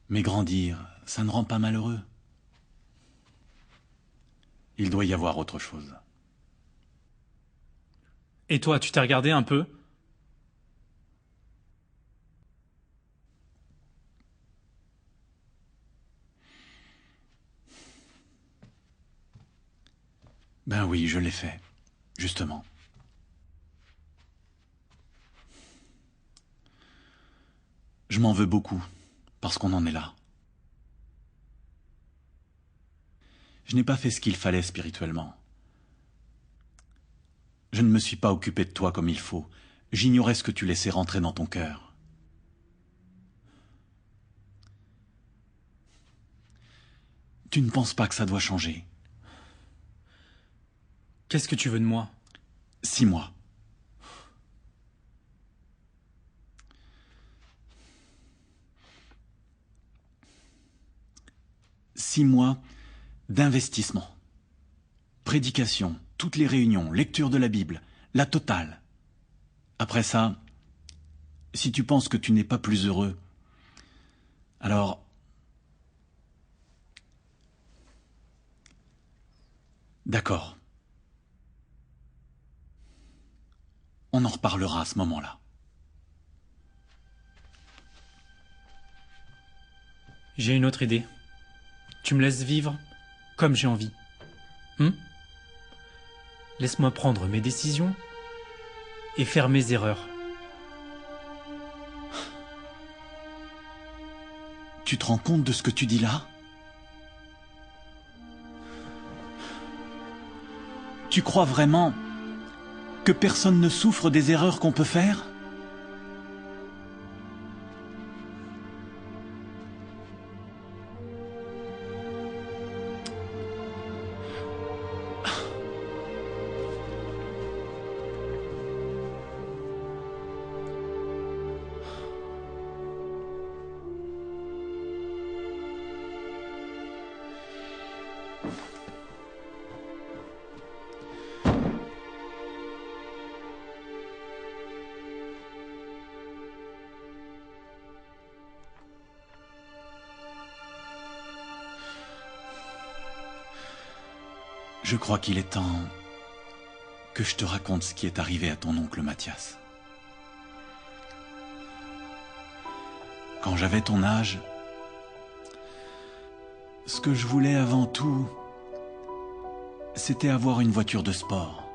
Mais grandir, ça ne rend pas malheureux. Il doit y avoir autre chose. Et toi, tu t'es regardé un peu? Ben oui, je l'ai fait, justement. Je m'en veux beaucoup, parce qu'on en est là. Je n'ai pas fait ce qu'il fallait spirituellement. Je ne me suis pas occupé de toi comme il faut. J'ignorais ce que tu laissais rentrer dans ton cœur. Tu ne penses pas que ça doit changer? Qu'est-ce que tu veux de moi? 6 mois. 6 mois d'investissement. Prédication, toutes les réunions, lecture de la Bible, la totale. Après ça, si tu penses que tu n'es pas plus heureux, alors... D'accord. On en reparlera à ce moment-là. J'ai une autre idée. Tu me laisses vivre comme j'ai envie. Laisse-moi prendre mes décisions et faire mes erreurs. Tu te rends compte de ce que tu dis là? Tu crois vraiment que personne ne souffre des erreurs qu'on peut faire? Je crois qu'il est temps que je te raconte ce qui est arrivé à ton oncle Mathias. Quand j'avais ton âge, ce que je voulais avant tout, c'était avoir une voiture de sport.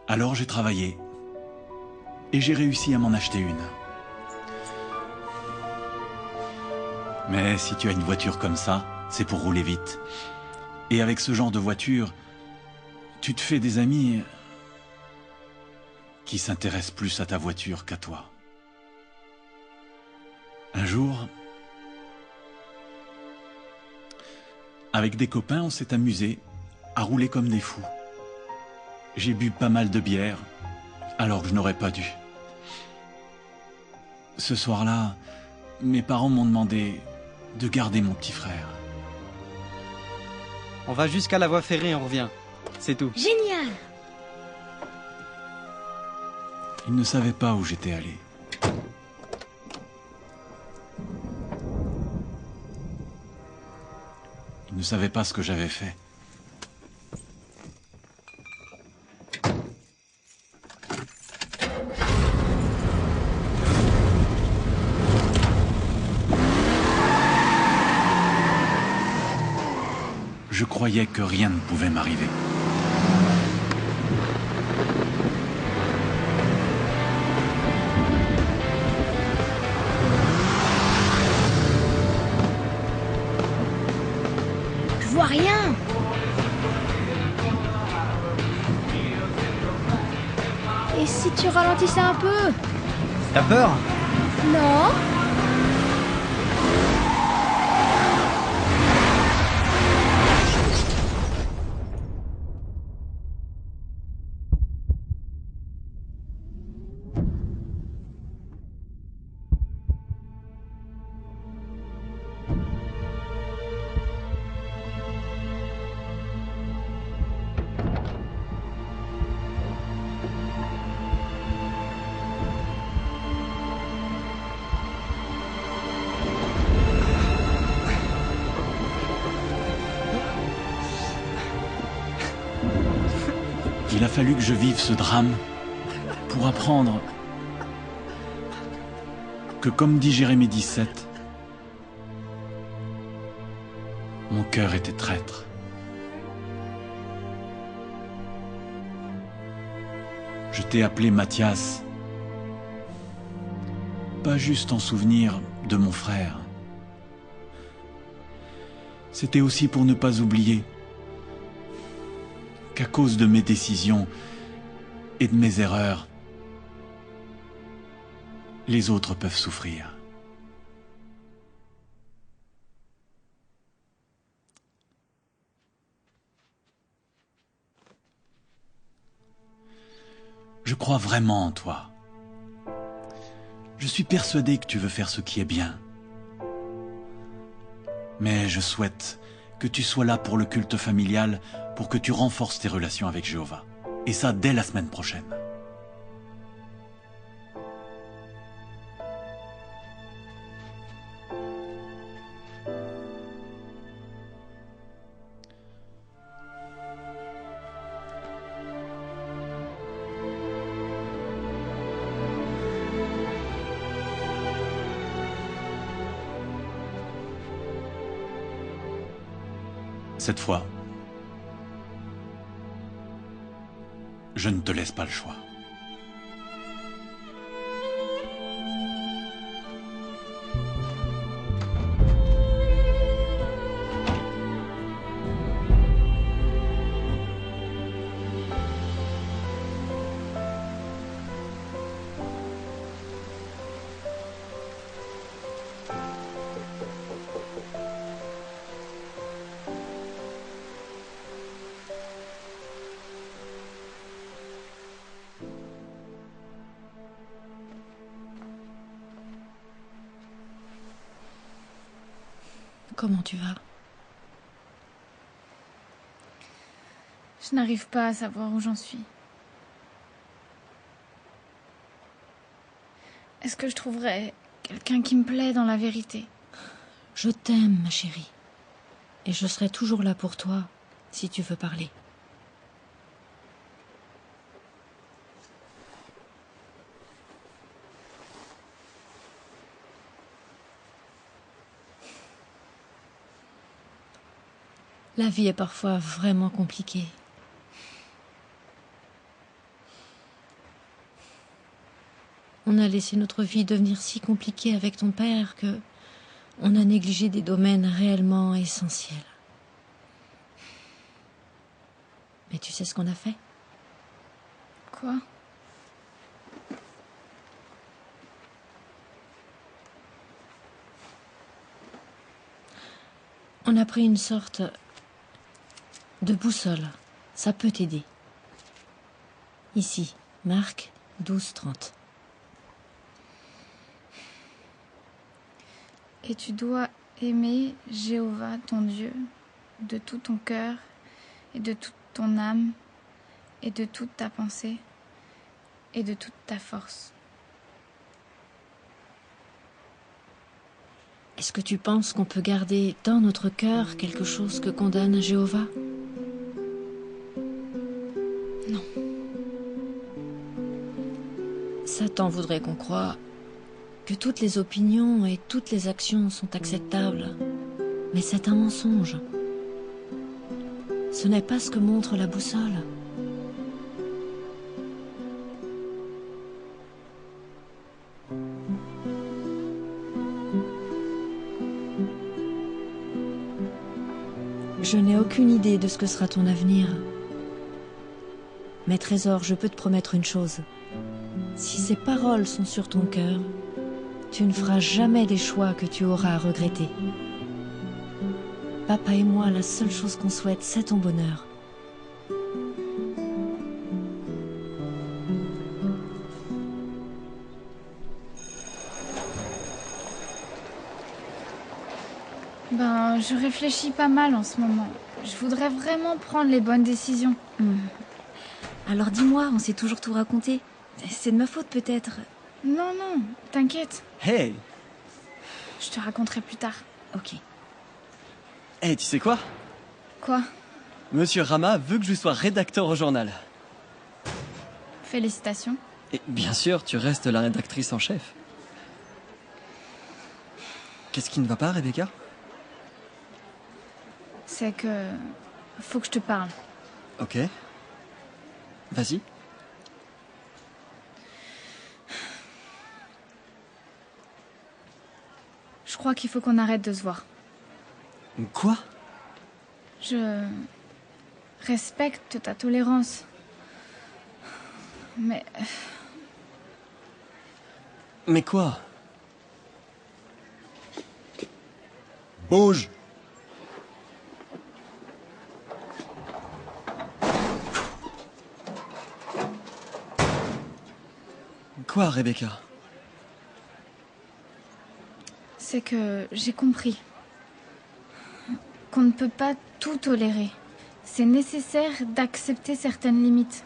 Alors j'ai travaillé et j'ai réussi à m'en acheter une. Mais si tu as une voiture comme ça, c'est pour rouler vite. Et avec ce genre de voiture, tu te fais des amis qui s'intéressent plus à ta voiture qu'à toi. Un jour, avec des copains, on s'est amusé à rouler comme des fous. J'ai bu pas mal de bière, alors que je n'aurais pas dû. Ce soir-là, mes parents m'ont demandé de garder mon petit frère. On va jusqu'à la voie ferrée et on revient. C'est tout. Génial! Ils ne savaient pas où j'étais allé. Ils ne savaient pas ce que j'avais fait. Je croyais que rien ne pouvait m'arriver. Je vois rien. Et si tu ralentissais un peu? T'as peur? Non. Il a fallu que je vive ce drame pour apprendre que, comme dit Jérémie 17, mon cœur était traître. Je t'ai appelé Mathias, pas juste en souvenir de mon frère. C'était aussi pour ne pas oublier qu'à cause de mes décisions et de mes erreurs, les autres peuvent souffrir. Je crois vraiment en toi. Je suis persuadé que tu veux faire ce qui est bien. Mais je souhaite que tu sois là pour le culte familial, pour que tu renforces tes relations avec Jéhovah. Et ça dès la semaine prochaine. Cette fois, je ne te laisse pas le choix. Comment tu vas? Je n'arrive pas à savoir où j'en suis. Est-ce que je trouverai quelqu'un qui me plaît dans la vérité? Je t'aime, ma chérie. Et je serai toujours là pour toi, si tu veux parler. La vie est parfois vraiment compliquée. On a laissé notre vie devenir si compliquée avec ton père que on a négligé des domaines réellement essentiels. Mais tu sais ce qu'on a fait? Quoi? On a pris une sorte de boussole. Ça peut t'aider. Ici, Marc 12:30. Et tu dois aimer Jéhovah, ton Dieu, de tout ton cœur, et de toute ton âme, et de toute ta pensée, et de toute ta force. Est-ce que tu penses qu'on peut garder dans notre cœur quelque chose que condamne Jéhovah? Non. Satan voudrait qu'on croie que toutes les opinions et toutes les actions sont acceptables. Mais c'est un mensonge. Ce n'est pas ce que montre la boussole. Je n'ai aucune idée de ce que sera ton avenir. Mais Trésor, je peux te promettre une chose. Si ces paroles sont sur ton cœur, tu ne feras jamais des choix que tu auras à regretter. Papa et moi, la seule chose qu'on souhaite, c'est ton bonheur. Ben, je réfléchis pas mal en ce moment. Je voudrais vraiment prendre les bonnes décisions. Alors dis-moi, on s'est toujours tout raconté. C'est de ma faute peut-être. Non, non, t'inquiète. Hey! Je te raconterai plus tard. Ok. Hey, tu sais quoi? Quoi? Monsieur Rama veut que je sois rédacteur au journal. Félicitations. Et bien sûr, tu restes la rédactrice en chef. Qu'est-ce qui ne va pas, Rebecca? C'est que... faut que je te parle. Ok. Vas-y. Je crois qu'il faut qu'on arrête de se voir. Quoi? Je respecte ta tolérance. Mais... Mais quoi? Bouge! Quoi, Rebecca? C'est que j'ai compris. qu'on ne peut pas tout tolérer. C'est nécessaire d'accepter certaines limites.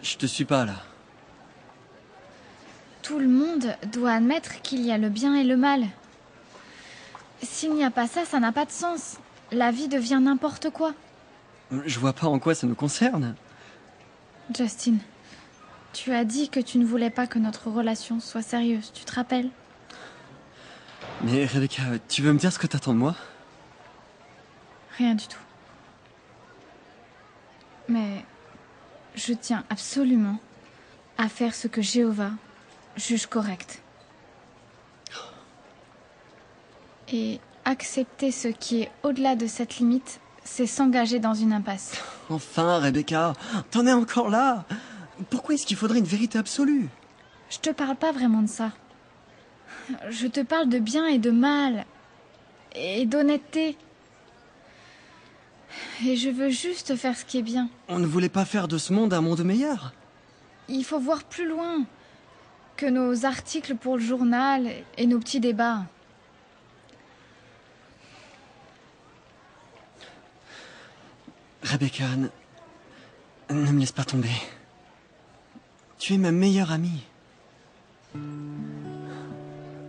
Je te suis pas là. Tout le monde doit admettre qu'il y a le bien et le mal. S'il n'y a pas ça, ça n'a pas de sens. La vie devient n'importe quoi. Je vois pas en quoi ça nous concerne. Justin, tu as dit que tu ne voulais pas que notre relation soit sérieuse, tu te rappelles? Mais Rebecca, tu veux me dire ce que t'attends de moi? Rien du tout. Mais je tiens absolument à faire ce que Jéhovah juge correct. Et accepter ce qui est au-delà de cette limite, c'est s'engager dans une impasse. Enfin, Rebecca, t'en es encore là. Pourquoi est-ce qu'il faudrait une vérité absolue? Je te parle pas vraiment de ça. Je te parle de bien et de mal. Et d'honnêteté. Et je veux juste faire ce qui est bien. On ne voulait pas faire de ce monde un monde meilleur? Il faut voir plus loin que nos articles pour le journal et nos petits débats. Rebecca, ne me laisse pas tomber. Tu es ma meilleure amie.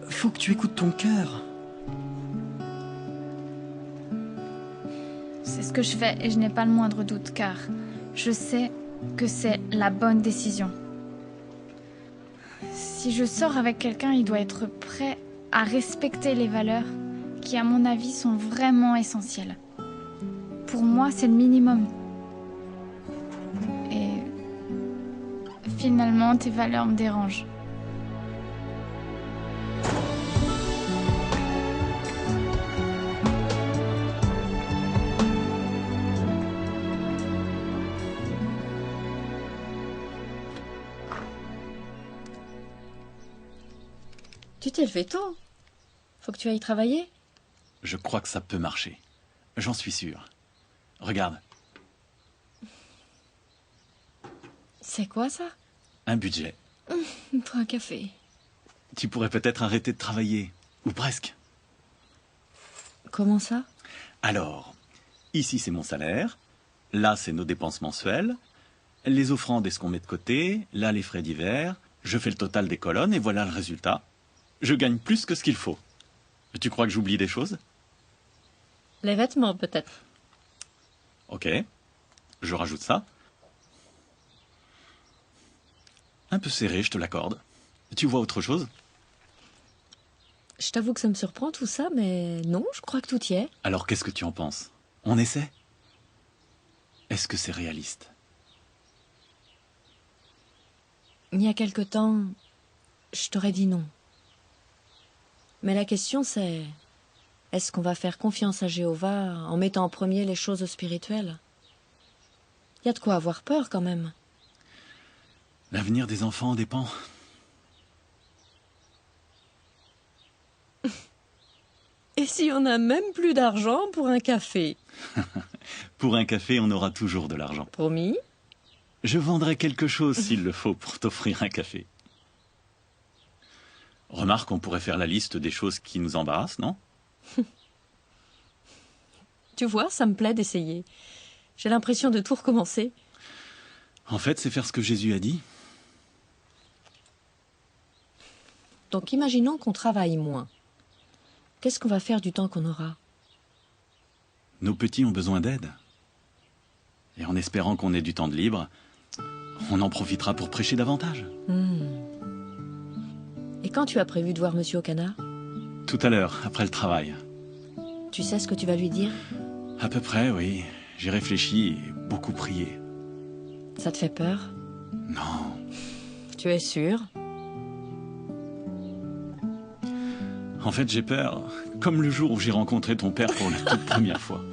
Faut que tu écoutes ton cœur. C'est ce que je fais et je n'ai pas le moindre doute car je sais que c'est la bonne décision. Si je sors avec quelqu'un, il doit être prêt à respecter les valeurs qui, à mon avis, sont vraiment essentielles. Pour moi, c'est le minimum. Et finalement, tes valeurs me dérangent. Tu t'es levé tôt. Faut que tu ailles travailler. Je crois que ça peut marcher. J'en suis sûr. Regarde. C'est quoi ça? Un budget. Pour un café. Tu pourrais peut-être arrêter de travailler. Ou presque. Comment ça? Alors, ici c'est mon salaire. Là c'est nos dépenses mensuelles. Les offrandes et ce qu'on met de côté. Là les frais divers. Je fais le total des colonnes et voilà le résultat. Je gagne plus que ce qu'il faut. Tu crois que j'oublie des choses? Les vêtements, peut-être. Ok. Je rajoute ça. Un peu serré, je te l'accorde. Tu vois autre chose? Je t'avoue que ça me surprend tout ça, mais non, je crois que tout y est. Alors qu'est-ce que tu en penses? On essaie? Est-ce que c'est réaliste? Il y a quelque temps, je t'aurais dit non. Mais la question c'est, est-ce qu'on va faire confiance à Jéhovah en mettant en premier les choses spirituelles? Il y a de quoi avoir peur quand même. L'avenir des enfants en dépend. Et si on n'a même plus d'argent pour un café? Pour un café, on aura toujours de l'argent. Promis? Je vendrai quelque chose s'il le faut pour t'offrir un café. Remarque, on pourrait faire la liste des choses qui nous embarrassent, non? Tu vois, ça me plaît d'essayer. J'ai l'impression de tout recommencer. En fait, c'est faire ce que Jésus a dit. Donc imaginons qu'on travaille moins. Qu'est-ce qu'on va faire du temps qu'on aura? Nos petits ont besoin d'aide. Et en espérant qu'on ait du temps de libre, on en profitera pour prêcher davantage. Et quand tu as prévu de voir Monsieur Okana? Tout à l'heure, après le travail. Tu sais ce que tu vas lui dire? À peu près, oui. J'ai réfléchi et beaucoup prié. Ça te fait peur? Non. Tu es sûr? En fait, j'ai peur. Comme le jour où j'ai rencontré ton père pour la toute première fois.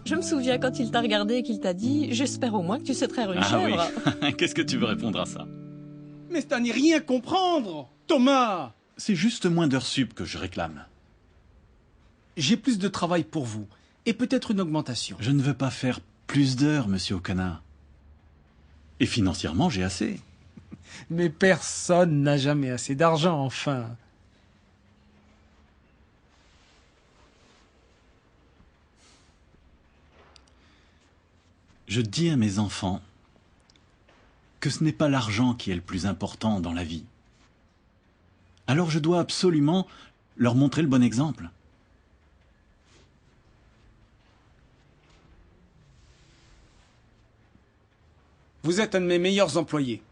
Je me souviens quand il t'a regardé et qu'il t'a dit « J'espère au moins que tu sais traire une Ah chèvre. » oui. Qu'est-ce que tu veux répondre à ça? Mais c'est à n'y rien comprendre, Thomas. C'est juste moins d'heures sup que je réclame. J'ai plus de travail pour vous. Et peut-être une augmentation. Je ne veux pas faire plus d'heures, monsieur Okana. Et financièrement, j'ai assez. Mais personne n'a jamais assez d'argent, enfin. Je dis à mes enfants que ce n'est pas l'argent qui est le plus important dans la vie. Alors je dois absolument leur montrer le bon exemple. Vous êtes un de mes meilleurs employés.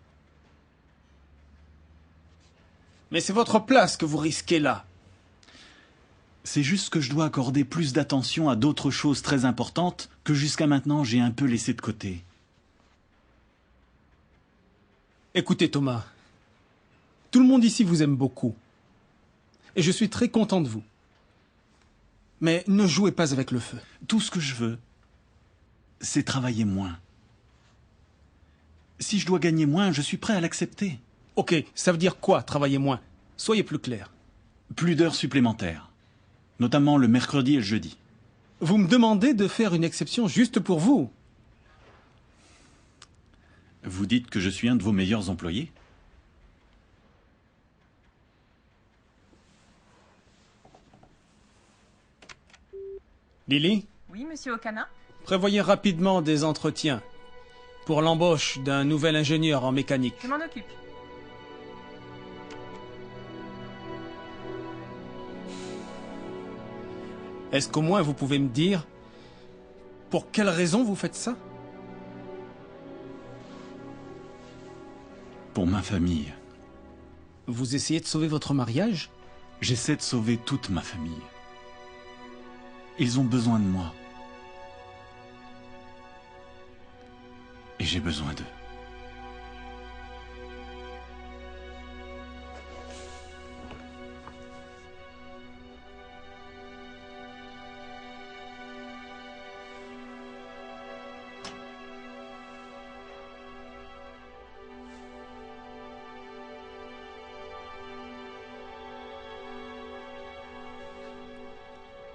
Mais c'est votre place que vous risquez là. C'est juste que je dois accorder plus d'attention à d'autres choses très importantes que jusqu'à maintenant j'ai un peu laissé de côté. Écoutez Thomas, tout le monde ici vous aime beaucoup. Et je suis très content de vous. Mais ne jouez pas avec le feu. Tout ce que je veux, c'est travailler moins. Si je dois gagner moins, je suis prêt à l'accepter. Ok, ça veut dire quoi, travailler moins? Soyez plus clair. Plus d'heures supplémentaires, notamment le mercredi et le jeudi. Vous me demandez de faire une exception juste pour vous. Vous dites que je suis un de vos meilleurs employés? Lily? Oui, monsieur Okana? Prévoyez rapidement des entretiens pour l'embauche d'un nouvel ingénieur en mécanique. Je m'en occupe. Est-ce qu'au moins vous pouvez me dire pour quelle raison vous faites ça? Pour ma famille. Vous essayez de sauver votre mariage? J'essaie de sauver toute ma famille. Ils ont besoin de moi. Et j'ai besoin d'eux.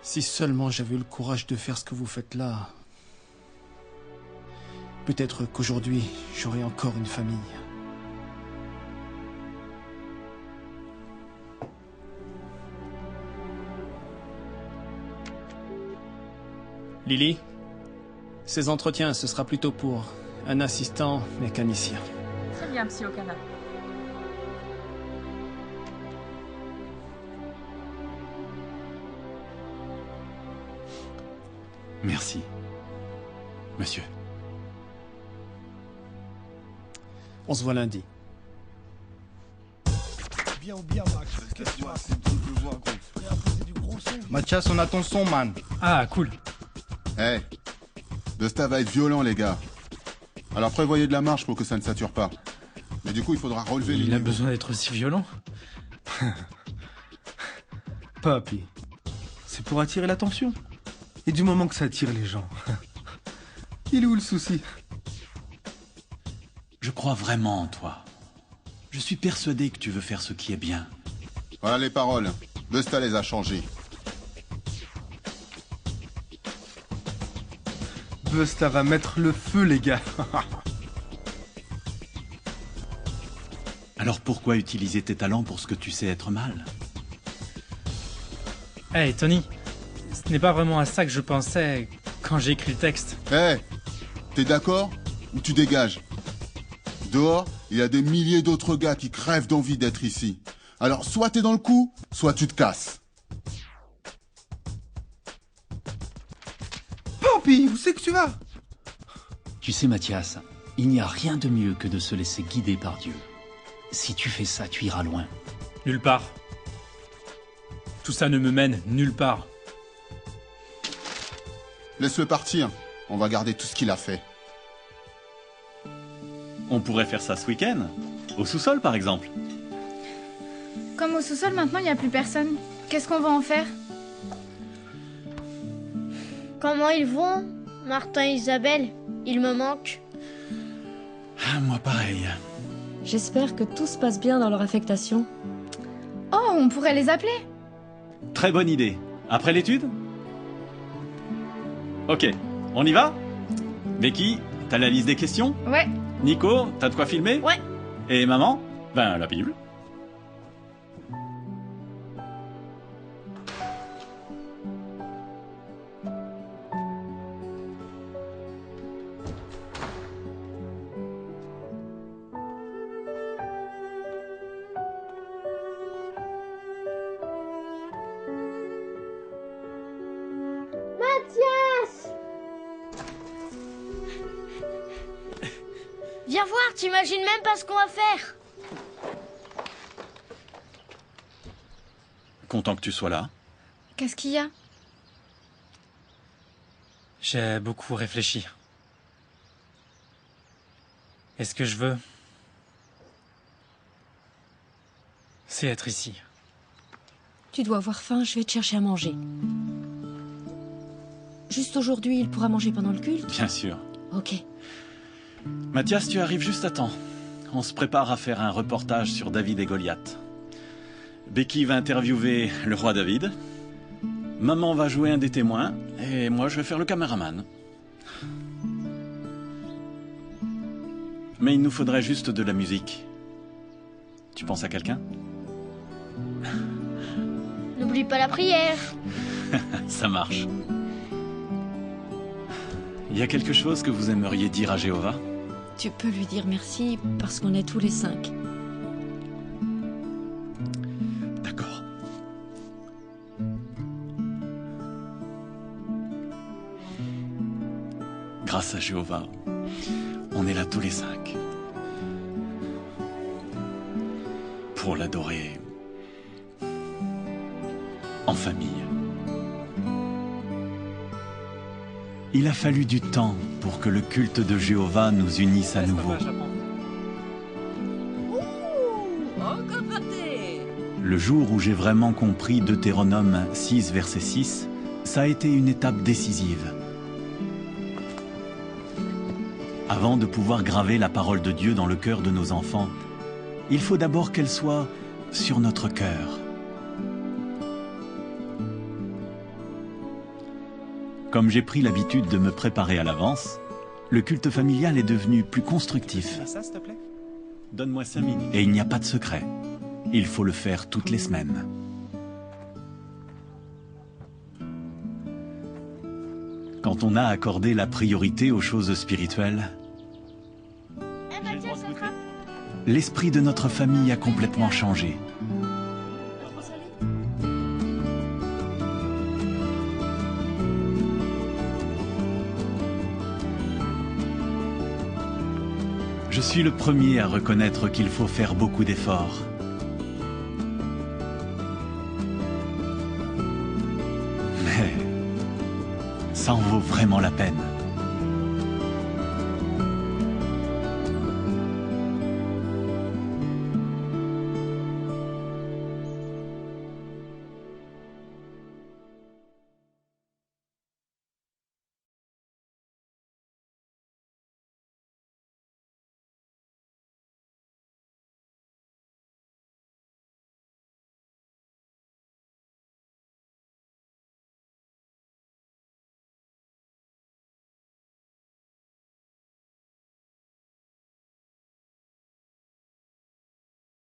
Si seulement j'avais eu le courage de faire ce que vous faites là. Peut-être qu'aujourd'hui, j'aurai encore une famille. Lily, ces entretiens, ce sera plutôt pour un assistant mécanicien. Très bien, monsieur Okana. Merci, monsieur. On se voit lundi. Bien ou bien, Max? Qu'est-ce c'est tout que je vois, quoi. Du gros son. Mathias, on a ton son, man. Ah, cool. Eh, Busta va être violent, les gars. Alors prévoyez de la marche pour que ça ne sature pas. Mais du coup, il faudra relever les Il a niveaux. besoin d'être aussi violent? Papy, c'est pour attirer l'attention. Et du moment que ça attire les gens, il est où le souci? Je crois vraiment en toi. Je suis persuadé que tu veux faire ce qui est bien. Voilà les paroles. Busta les a changées. Busta va mettre le feu, les gars. Alors pourquoi utiliser tes talents pour ce que tu sais être mal? Hey, Tony, ce n'est pas vraiment à ça que je pensais quand j'ai écrit le texte. Eh, t'es d'accord ou tu dégages? Dehors, il y a des milliers d'autres gars qui crèvent d'envie d'être ici. Alors soit t'es dans le coup, soit tu te casses. Papy, où c'est que tu vas? Tu sais, Mathias, il n'y a rien de mieux que de se laisser guider par Dieu. Si tu fais ça, tu iras loin. Nulle part. Tout ça ne me mène nulle part. Laisse-le partir. On va garder tout ce qu'il a fait. On pourrait faire ça ce week-end. Au sous-sol, par exemple. Comme au sous-sol, maintenant, il n'y a plus personne. Qu'est-ce qu'on va en faire? Comment ils vont, Martin et Isabelle? Ils me manquent. Ah, moi, pareil. J'espère que tout se passe bien dans leur affectation. Oh, on pourrait les appeler. Très bonne idée. Après l'étude? Ok, on y va? Becky, t'as la liste des questions? Ouais. Nico, t'as de quoi filmer? Ouais. Et maman? Ben, la Bible. Viens voir, t'imagines même pas ce qu'on va faire. Content que tu sois là. Qu'est-ce qu'il y a? J'ai beaucoup réfléchi. Et ce que je veux, c'est être ici. Tu dois avoir faim, je vais te chercher à manger. Juste aujourd'hui, il pourra manger pendant le culte? Bien sûr. Ok. Mathias, tu arrives juste à temps. On se prépare à faire un reportage sur David et Goliath. Becky va interviewer le roi David. Maman va jouer un des témoins. Et moi, je vais faire le caméraman. Mais il nous faudrait juste de la musique. Tu penses à quelqu'un? N'oublie pas la prière. Ça marche. Il y a quelque chose que vous aimeriez dire à Jéhovah? Tu peux lui dire merci parce qu'on est tous les 5. D'accord. Grâce à Jéhovah, on est là tous les 5. Pour l'adorer en famille. Il a fallu du temps pour que le culte de Jéhovah nous unisse à nouveau. Le jour où j'ai vraiment compris Deutéronome 6, verset 6, ça a été une étape décisive. Avant de pouvoir graver la parole de Dieu dans le cœur de nos enfants, il faut d'abord qu'elle soit sur notre cœur. Comme j'ai pris l'habitude de me préparer à l'avance, le culte familial est devenu plus constructif. Ça, s'il te plaît? Donne-moi 5 minutes. Et il n'y a pas de secret. Il faut le faire toutes les semaines. Quand on a accordé la priorité aux choses spirituelles, l'esprit de notre famille a complètement changé. Je suis le premier à reconnaître qu'il faut faire beaucoup d'efforts. Mais ça en vaut vraiment la peine.